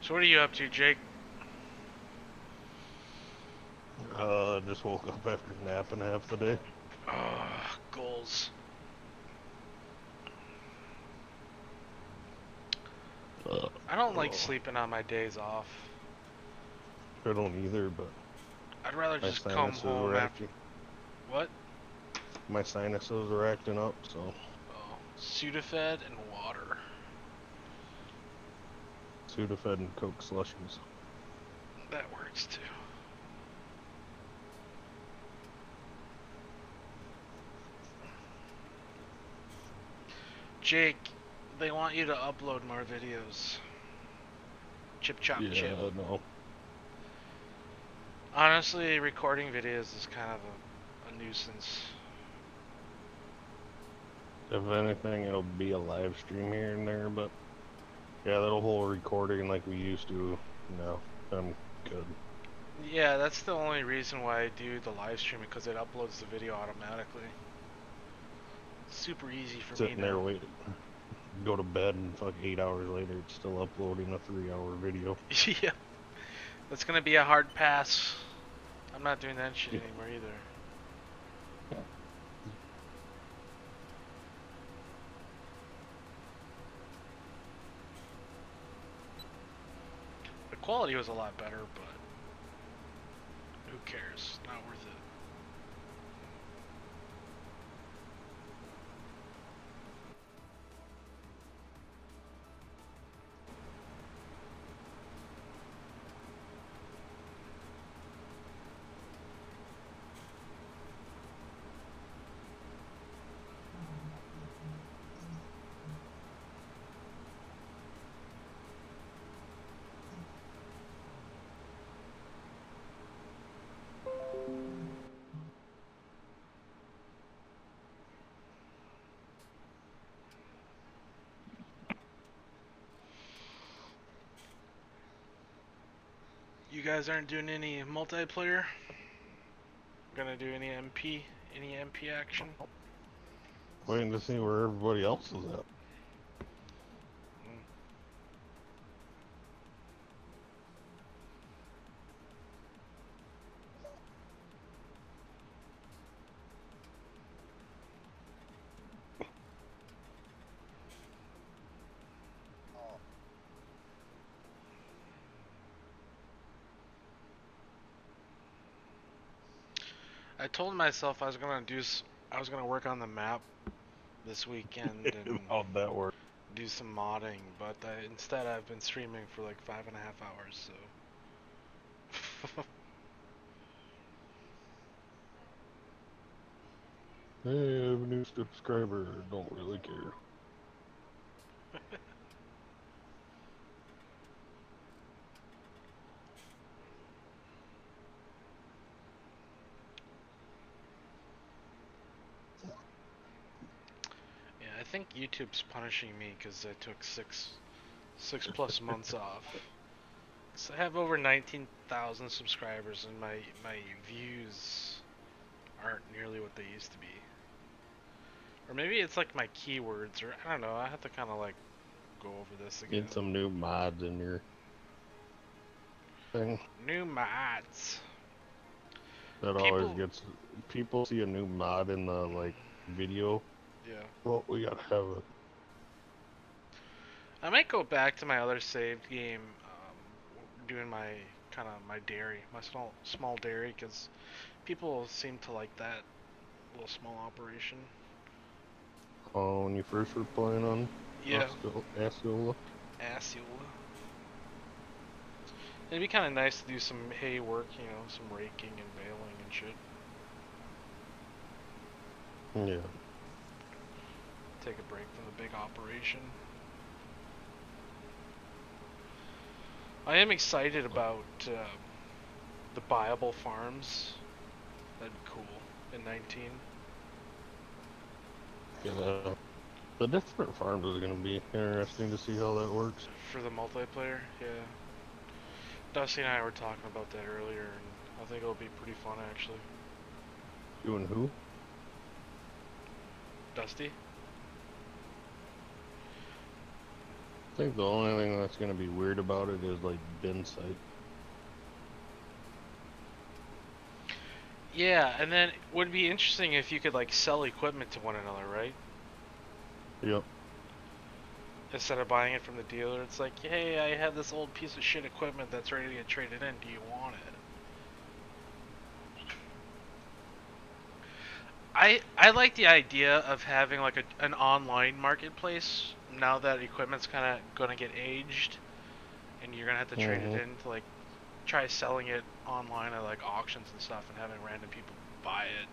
So what are you up to, Jake? Just woke up after napping half the day. Goals. I don't like sleeping on my days off. I don't either, but I'd rather my just come sinuses home were after. What? My sinuses were acting up, so. Oh, Sudafed and water. Sudafed and Coke slushies. That works too. Jake, they want you to upload more videos. Chip chop chip. Yeah, no. Honestly, recording videos is kind of a nuisance. If anything, it'll be a live stream here and there, but yeah, that whole recording like we used to, no, I'm good. Yeah, that's the only reason why I do the live stream, because it uploads the video automatically. It's super easy for Sitting me there now. waiting, go to bed and fuck 8 hours later, it's still uploading a 3-hour video. Yeah, that's gonna be a hard pass. I'm not doing that shit anymore either. The quality was a lot better, but who cares? Not worth it. You guys aren't doing any multiplayer? Gonna do any MP action? Waiting to see where everybody else is at. I told myself I was gonna do I was gonna work on the map this weekend and How'd that work? do some modding, but instead I've been streaming for like 5.5 hours, so. Hey, I have a new subscriber. Don't really care. Yeah, I think YouTube's punishing me because I took six plus months off. So I have over 19,000 subscribers, and my views aren't nearly what they used to be. Or maybe it's like my keywords, or I don't know. I have to kind of like go over this again. Get some new mods in your thing. New mods. That always gets people see a new mod in the like video. Yeah. Well, we gotta have it. I might go back to my other saved game, doing my kind of my dairy, my small dairy, because people seem to like that little small operation. Oh, when you first were playing on Yeah. Osceola? Osceola. It'd be kind of nice to do some hay work, you know, some raking and baling and shit. Yeah. Take a break from the big operation. I am excited about the buyable farms. That'd be cool in 19. Yeah. The different farms is gonna be interesting to see how that works. For the multiplayer, yeah. Dusty and I were talking about that earlier, and I think it'll be pretty fun actually. You and who? Dusty? I think the only thing that's gonna be weird about it is like bin site. Yeah, and then it would be interesting if you could like sell equipment to one another, right? Yep. Instead of buying it from the dealer, it's like, hey, I have this old piece of shit equipment that's ready to get traded in. Do you want it? I like the idea of having like an online marketplace now that equipment's kind of gonna get aged, and you're gonna have to trade it in to like try selling it online at like auctions and stuff, and having random people buy it.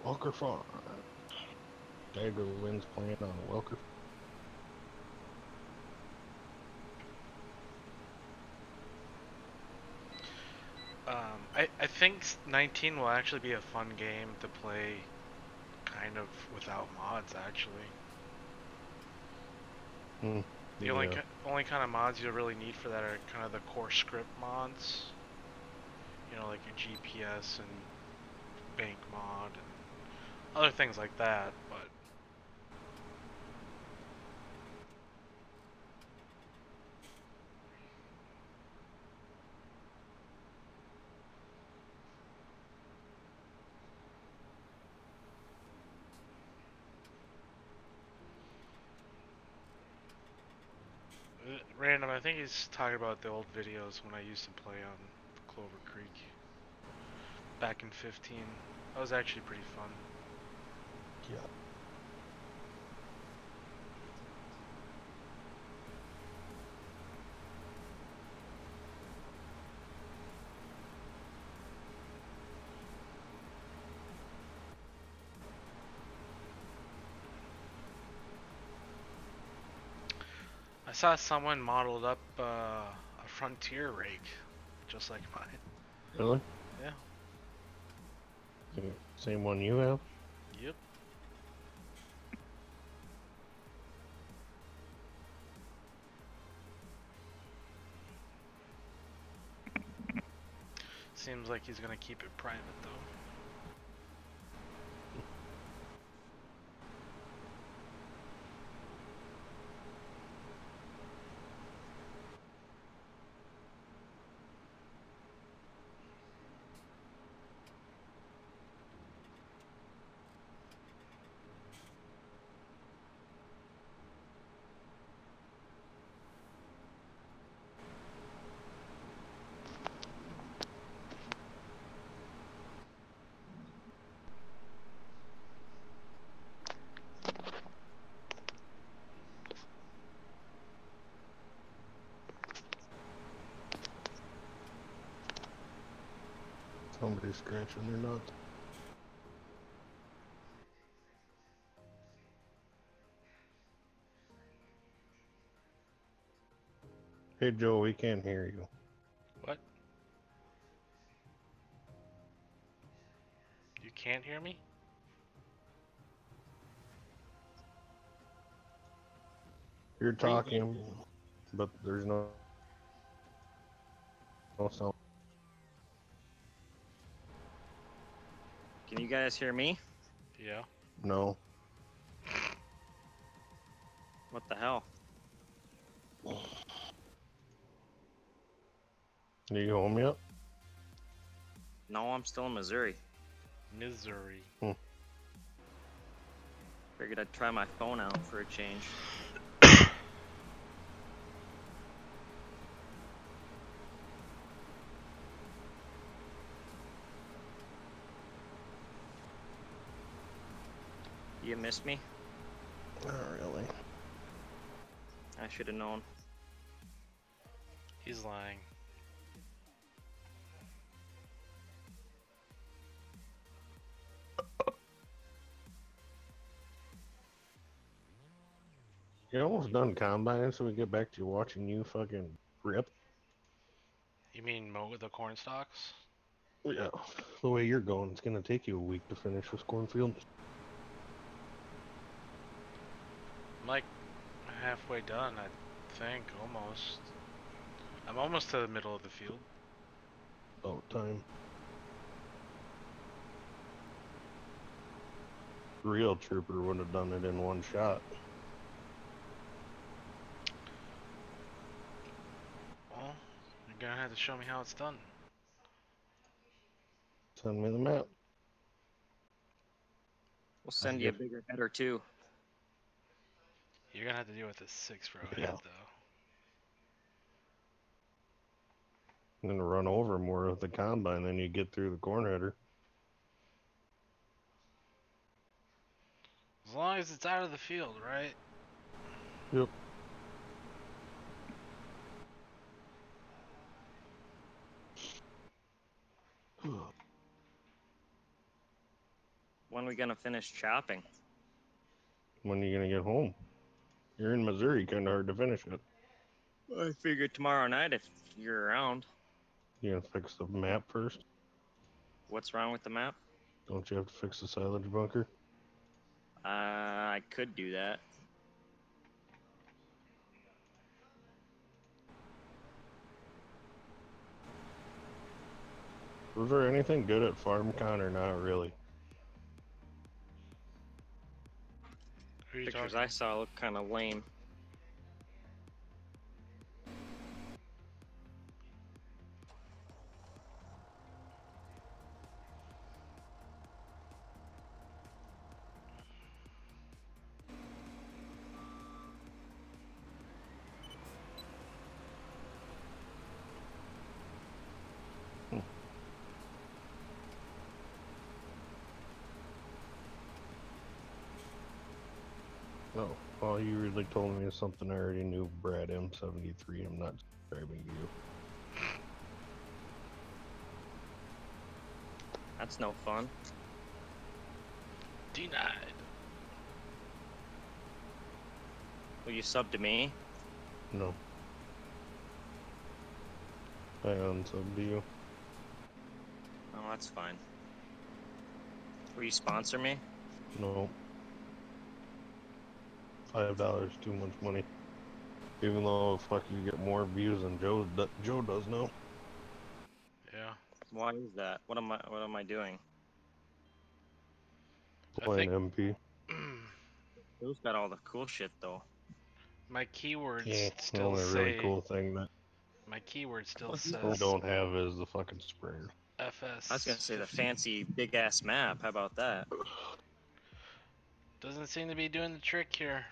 Welker Farm. Tiger wins plant on Welker. I think 19 will actually be a fun game to play kind of without mods, actually. The only kind of mods you really need for that are kind of the core script mods. You know, like your GPS and bank mod and other things like that, but random, I think he's talking about the old videos when I used to play on Clover Creek back in 15. That was actually pretty fun. Yeah. I saw someone modeled up a Frontier rig, just like mine. Really? Yeah. Same one you have? Yep. Seems like he's gonna keep it private though. Somebody's scratching their nuts. Hey Joe, we can't hear you. What? You can't hear me? You're talking, but there's no sound. Can you guys hear me? Yeah. No. What the hell? Are you home yet? No, I'm still in Missouri. Missouri. Figured I'd try my phone out for a change. You missed me? Not really. I should have known. He's lying. You're almost done combining, so we get back to watching you fucking rip. You mean mow with the corn stalks? Yeah. The way you're going, it's gonna take you a week to finish this cornfield. I'm like halfway done, I think, almost. I'm almost to the middle of the field. About time. Real trooper would have done it in one shot. Well, you're gonna have to show me how it's done. Send me the map. We'll send you a bigger header too. You're gonna have to deal with this 6-row Yeah. head, though. And then run over more with the combine, then you get through the corn header. As long as it's out of the field, right? Yep. When are we gonna finish chopping? When are you gonna get home? You're in Missouri, kinda hard to finish it. I figured tomorrow night if you're around. You gonna fix the map first? What's wrong with the map? Don't you have to fix the silage bunker? I could do that. Was there anything good at FarmCon or not really? Who are you Pictures talking? I saw look kind of lame. No. All you really told me is something I already knew. Brad M73. I'm not describing you. That's no fun. Denied. Will you sub to me? No. I unsubbed you. Oh, that's fine. Will you sponsor me? No. $5 too much money. Even though fuck you get more views than Joe does now. Yeah. Why is that? What am I doing? Playing MP. Joe's got all the cool shit though. My keywords Yeah, the still only say. really cool thing that My keyword still Well, I says don't have is the fucking sprayer. FS. I was gonna say the fancy big ass map. How about that? Doesn't seem to be doing the trick here.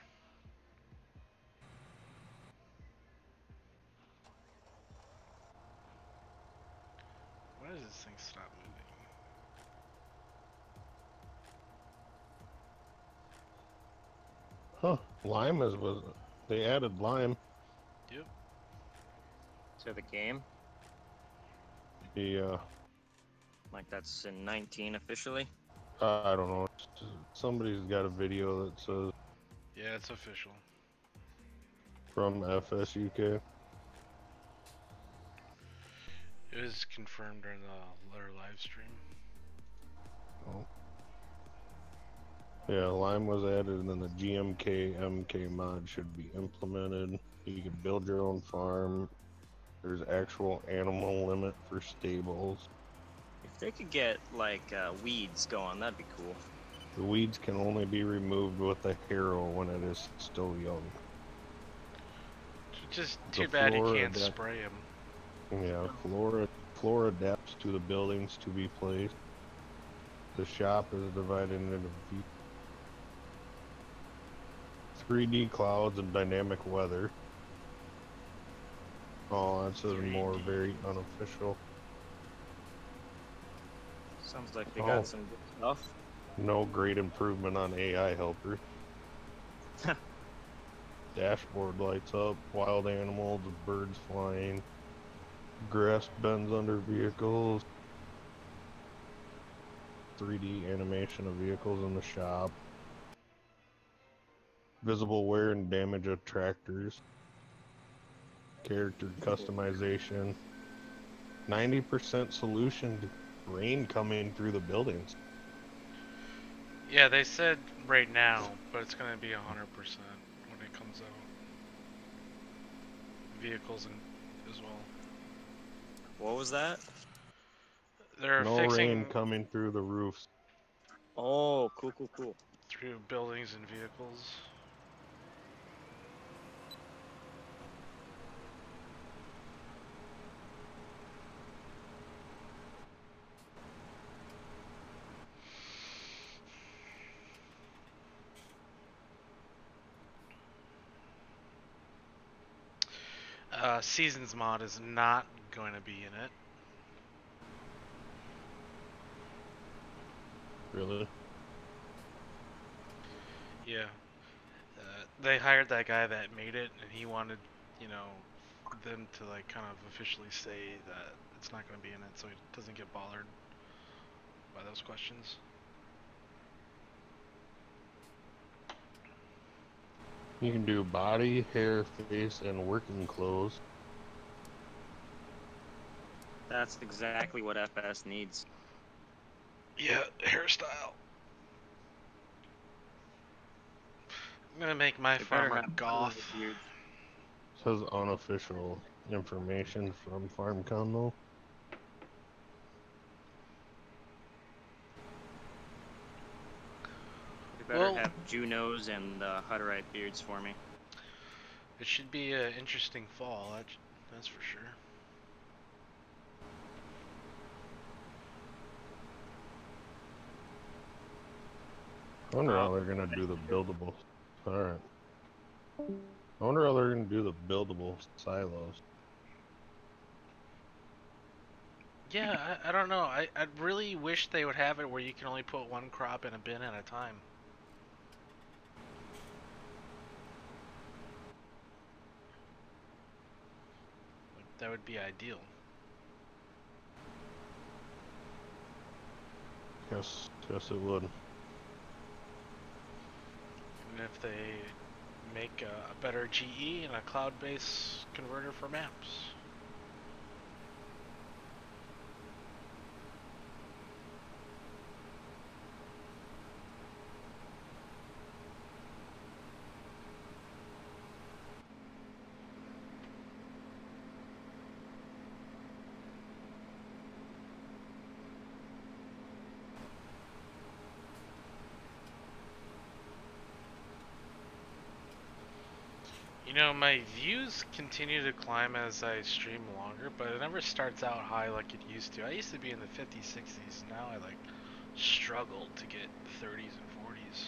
Why does this thing stop moving? Huh. Lime was they added lime. Yep. To the game. The Like that's in 19 officially. I don't know. Somebody's got a video that says Yeah, it's official. from FSUK. It was confirmed during their live stream. Oh. Yeah, Lime was added, and then the GMK MK mod should be implemented. You can build your own farm. There's actual animal limit for stables. If they could get like weeds going, that'd be cool. The weeds can only be removed with a harrow when it is still young. Just The too bad you flora can't that- spray them. Yeah, floor adapts to the buildings to be placed. The shop is divided into 3D clouds and dynamic weather. Oh, that says more 3D. very unofficial. Sounds like they Oh. got some good stuff. No great improvement on AI helper. Dashboard lights up, wild animals, birds flying, grass bends under vehicles, 3D animation of vehicles in the shop, visible wear and damage of tractors, character customization, 90% solution to rain coming through the buildings. Yeah, they said right now, but it's gonna be 100% when it comes out. Vehicles and as well. What was that? They're No fixing rain coming through the roofs. Oh, cool, cool, cool. through buildings and vehicles. Seasons mod is not going to be in it. Really? Yeah. They hired that guy that made it, and he wanted, them to like kind of officially say that it's not going to be in it, so he doesn't get bothered by those questions. You can do body, hair, face, and working clothes. That's exactly what FS needs. Yeah, hairstyle. I'm gonna make my They better farmer have goth. beards. Says unofficial information from FarmCon though. They better Well- have Junos and Hutterite beards for me. It should be an interesting fall, that's for sure. I wonder how they're gonna do the buildable. Alright. I wonder how they're gonna do the buildable silos. Yeah, I don't know. I really wish they would have it where you can only put one crop in a bin at a time. Like, that would be ideal. Yes, it would. And if they make a better GE and a cloud-based converter for maps. You know, my views continue to climb as I stream longer, but it never starts out high like it used to. I used to be in the 50s, 60s. Now I like struggle to get 30s and 40s.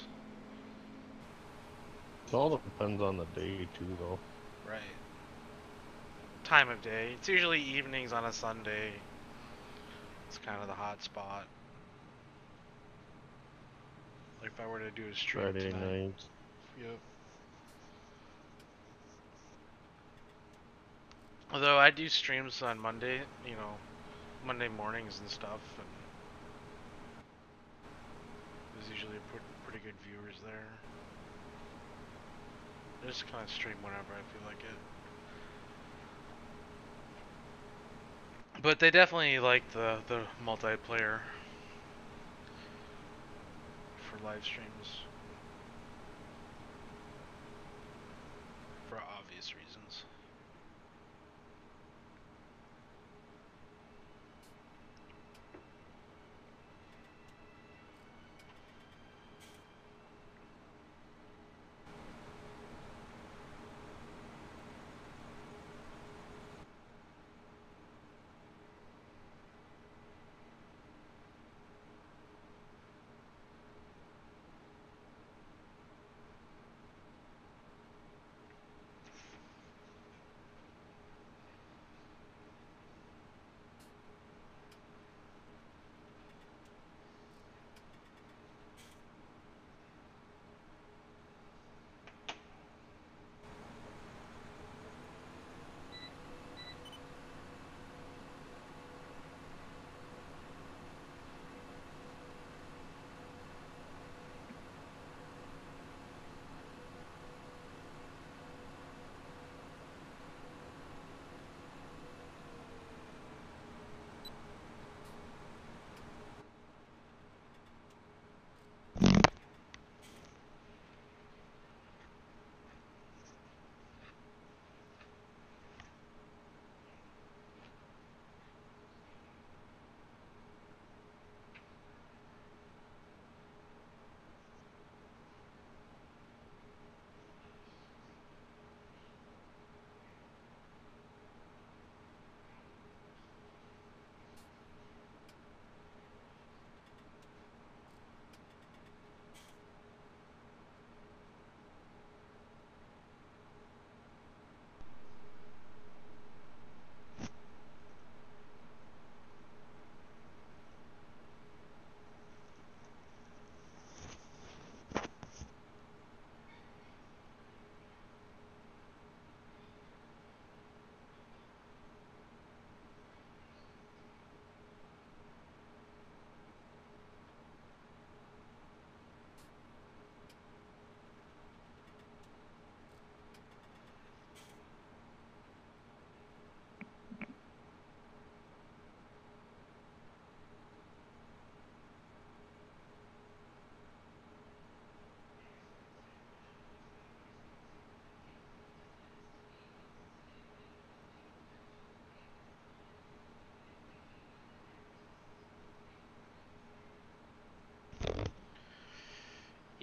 It all depends on the day too though. Right. Time of day. It's usually evenings on a Sunday. It's kind of the hot spot. Like if I were to do a stream Friday tonight. nights. Yep. Although I do streams on Monday, Monday mornings and stuff, and There's usually pretty good viewers there. I just kind of stream whenever I feel like it. But they definitely like the multiplayer for live streams. For obvious reasons.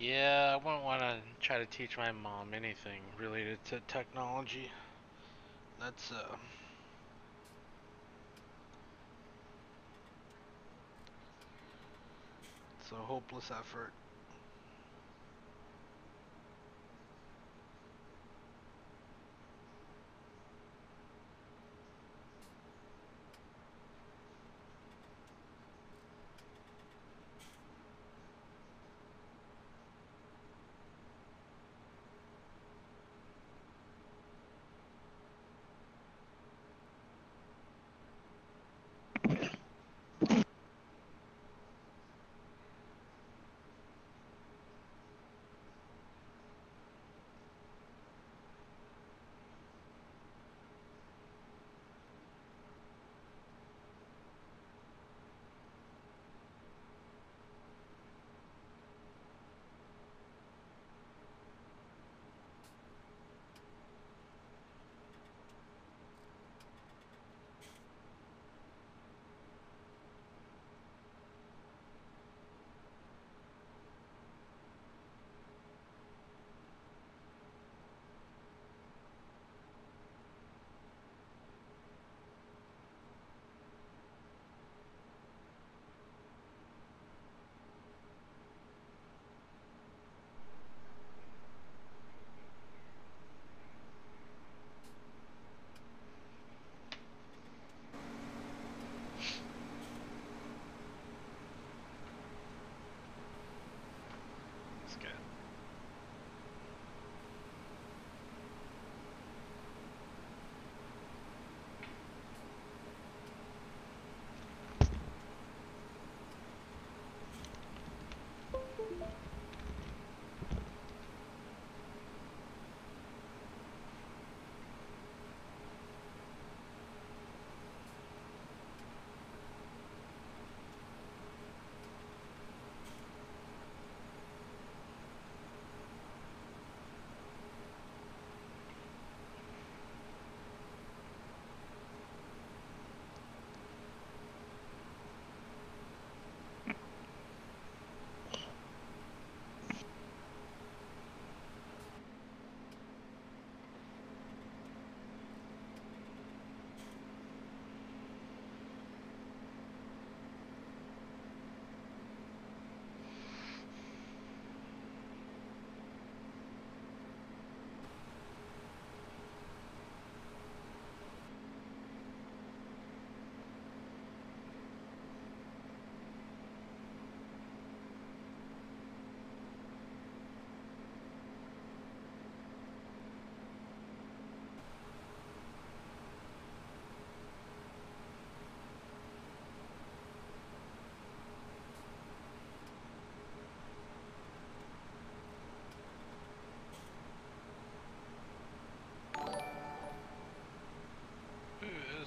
Yeah, I wouldn't want to try to teach my mom anything related to technology. That's it's a hopeless effort.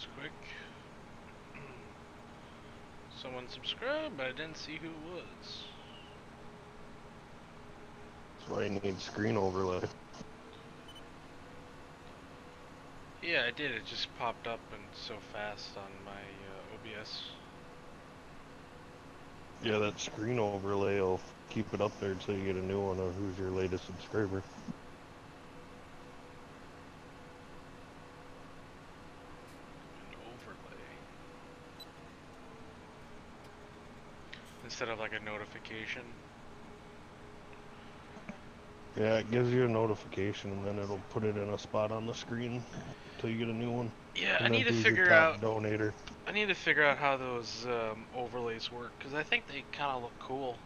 this quick. Someone subscribed, but I didn't see who it was. That's why you need screen overlay. Yeah, I did. It just popped up and so fast on my OBS. Yeah, that screen overlay will keep it up there until you get a new one of who's your latest subscriber. An overlay. Instead of like a notification. Yeah, it gives you a notification and then it'll put it in a spot on the screen until you get a new one. Yeah, And I then need to who's figure your top out. donator. I need to figure out how those overlays work because I think they kind of look cool.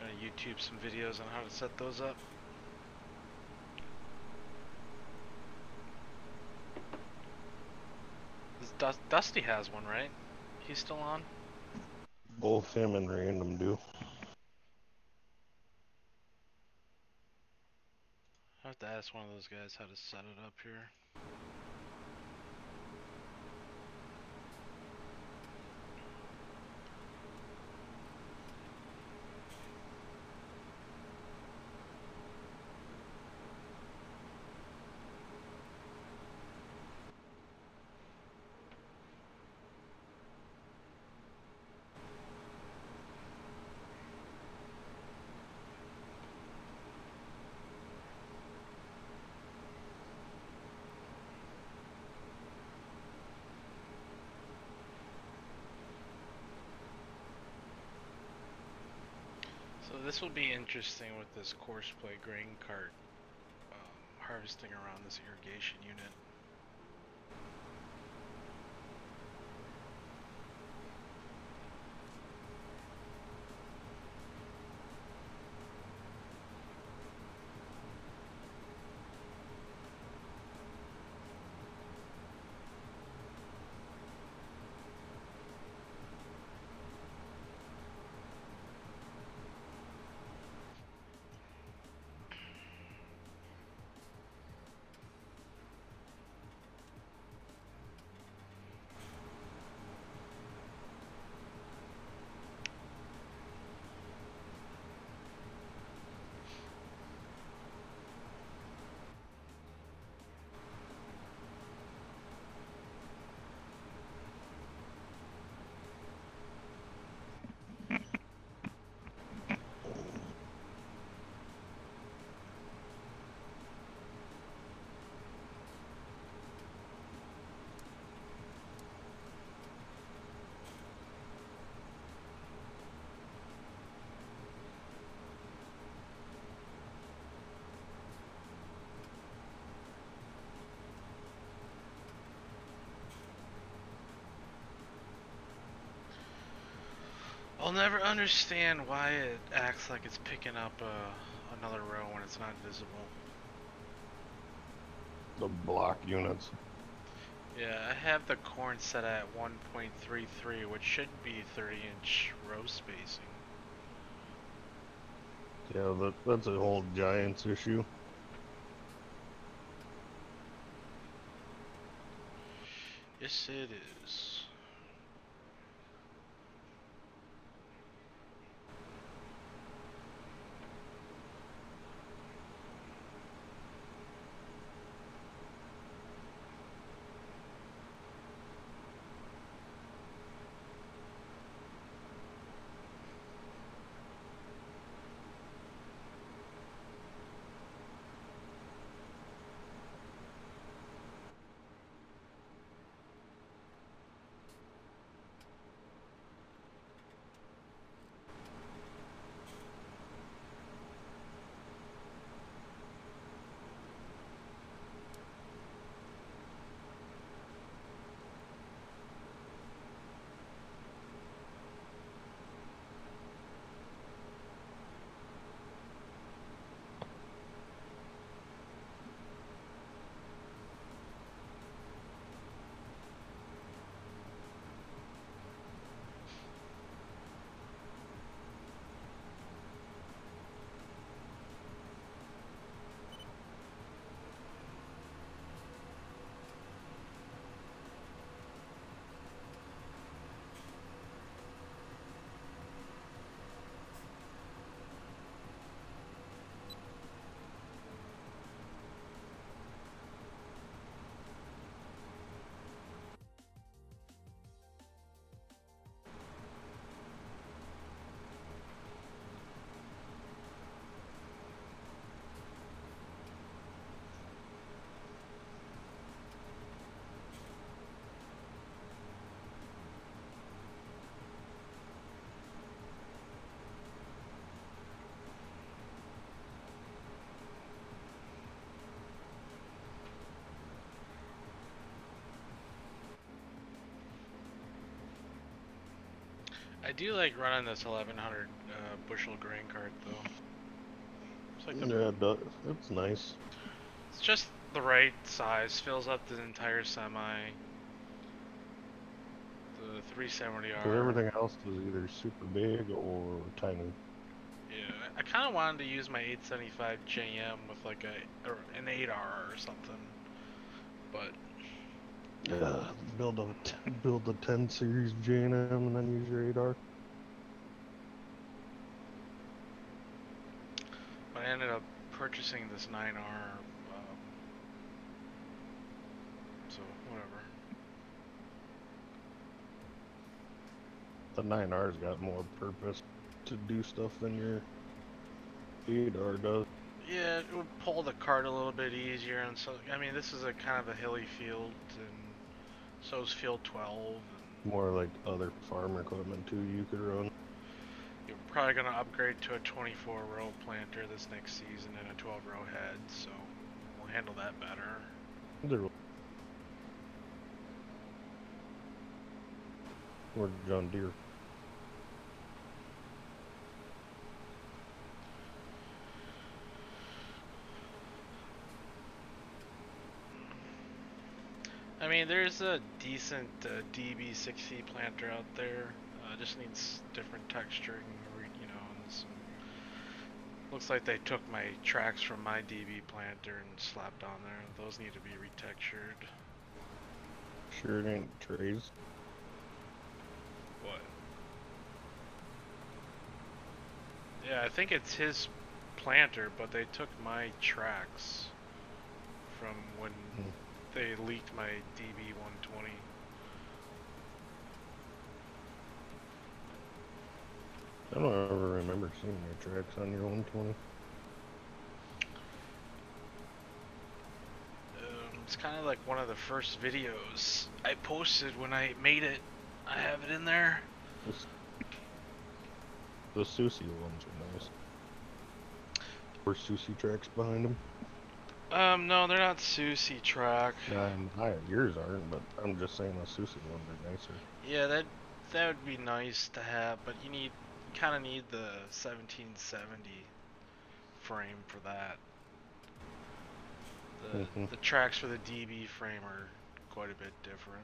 I'm gonna YouTube some videos on how to set those up. Dusty has one, right? He's still on? Both him and Random do. I have to ask one of those guys how to set it up here. So this will be interesting with this Courseplay grain cart harvesting around this irrigation unit. I'll never understand why it acts like it's picking up another row when it's not visible. The block units. Yeah, I have the corn set at 1.33, which should be 30-inch row spacing. Yeah, that's a whole Giants issue. Yes, it is. do like running this 1100 bushel grain cart though. It's like it's nice. it's just the right size, fills up the entire semi. The 370R. So everything else is either super big or tiny. Yeah, I kind of wanted to use my 875 JM with like an 8R or something, but build a 10 series J&M and then use your 8R. I ended up purchasing this 9R, so whatever. The 9R's got more purpose to do stuff than your 8R does. Yeah, it would pull the cart a little bit easier, and so I mean this is a kind of a hilly field, and so is field 12. More like other farm equipment too you could run. You're probably gonna upgrade to a 24 row planter this next season and a 12 row head, so we'll handle that better. Or John Deere. I mean, there's a decent DB60 planter out there. Just needs different texturing, you know. And some, looks like they took my tracks from my DB planter and slapped on there. Those need to be retextured. Sure it ain't Trey's. What? Yeah, I think it's his planter, but they took my tracks from when they leaked my DB120. I don't ever remember seeing your tracks on your 120. It's kind of like one of the first videos I posted when I made it. I have it in there. The Susie ones are nice. Or Susie tracks behind them. No, they're not Susie track. Yours aren't, but I'm just saying the Susie ones are nicer. Yeah, that would be nice to have, but you kind of need the 1770 frame for that. The tracks for the DB frame are quite a bit different.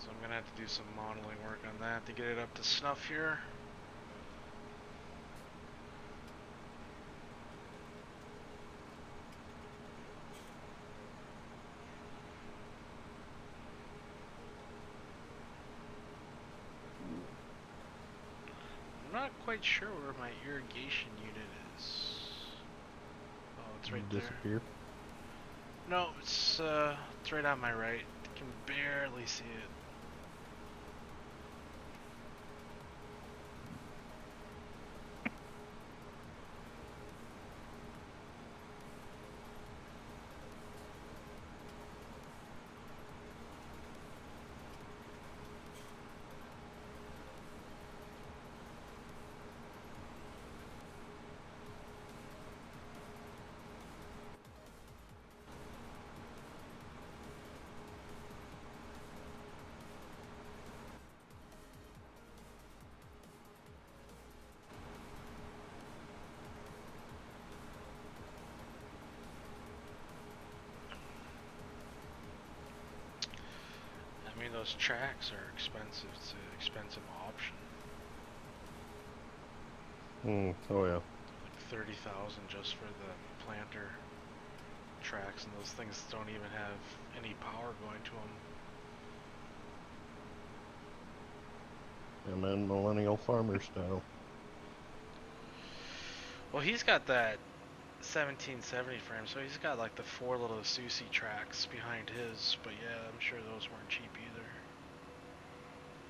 I'm gonna have to do some modeling work on that to get it up to snuff here. I'm not quite sure where my irrigation unit is. Oh, it's right there. No, it's right on my right. I can barely see it. I mean, those tracks are expensive. It's an expensive option. Oh yeah. Like 30,000 just for the planter tracks, and those things don't even have any power going to them. Yeah, man, millennial farmer style. Well, he's got that 1770 frame, so he's got like the 4 little Susie tracks behind his, but yeah, I'm sure those weren't cheap either.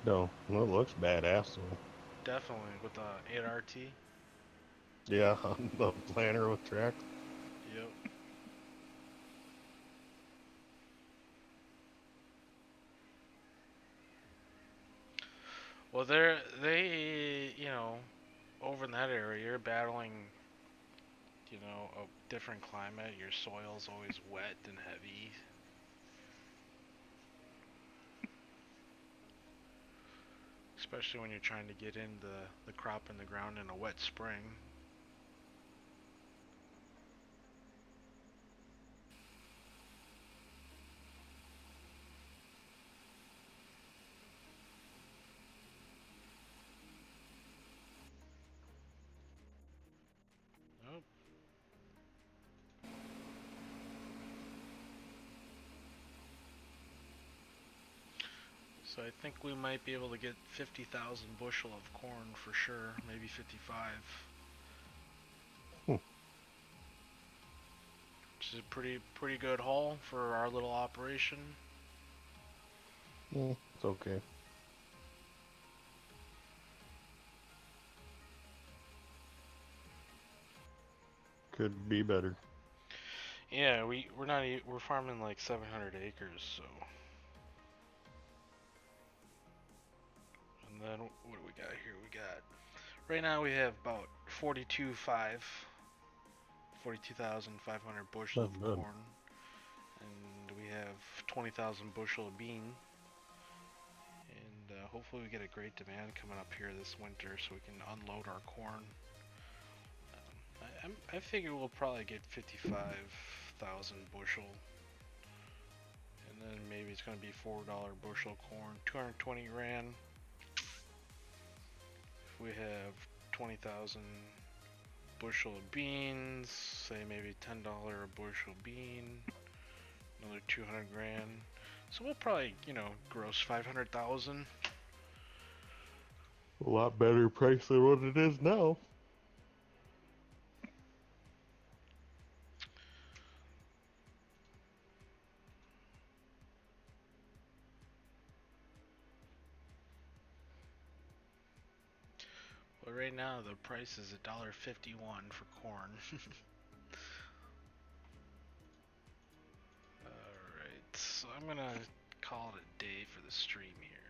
No, well, it looks badass though. Definitely, with the 8RT. Yeah, on the planter with track. Yep. Well, you know, over in that area, you're battling, you know, a different climate. Your soil's always wet and heavy. Especially when you're trying to get in the crop in the ground in a wet spring. Oh. So I think we might be able to get 50,000 bushel of corn for sure, maybe 55. Hmm. Which is a pretty good haul for our little operation. It's okay. Could be better. Yeah, we're farming like 700 acres, so. And then what do we got here? We got right now we have about 42,500 bushel That's of good. corn, and we have 20,000 bushel of bean. And hopefully we get a great demand coming up here this winter, so we can unload our corn. I figure we'll probably get 55,000 bushel, and then maybe it's gonna be $4 bushel corn, 220 grand. If we have 20,000 bushel of beans, say maybe $10 a bushel bean, another 200 grand. So we'll probably, you know, gross 500,000. A lot better price than what it is now. Well, right now the price is $1.51 for corn. Alright, so I'm gonna call it a day for the stream here.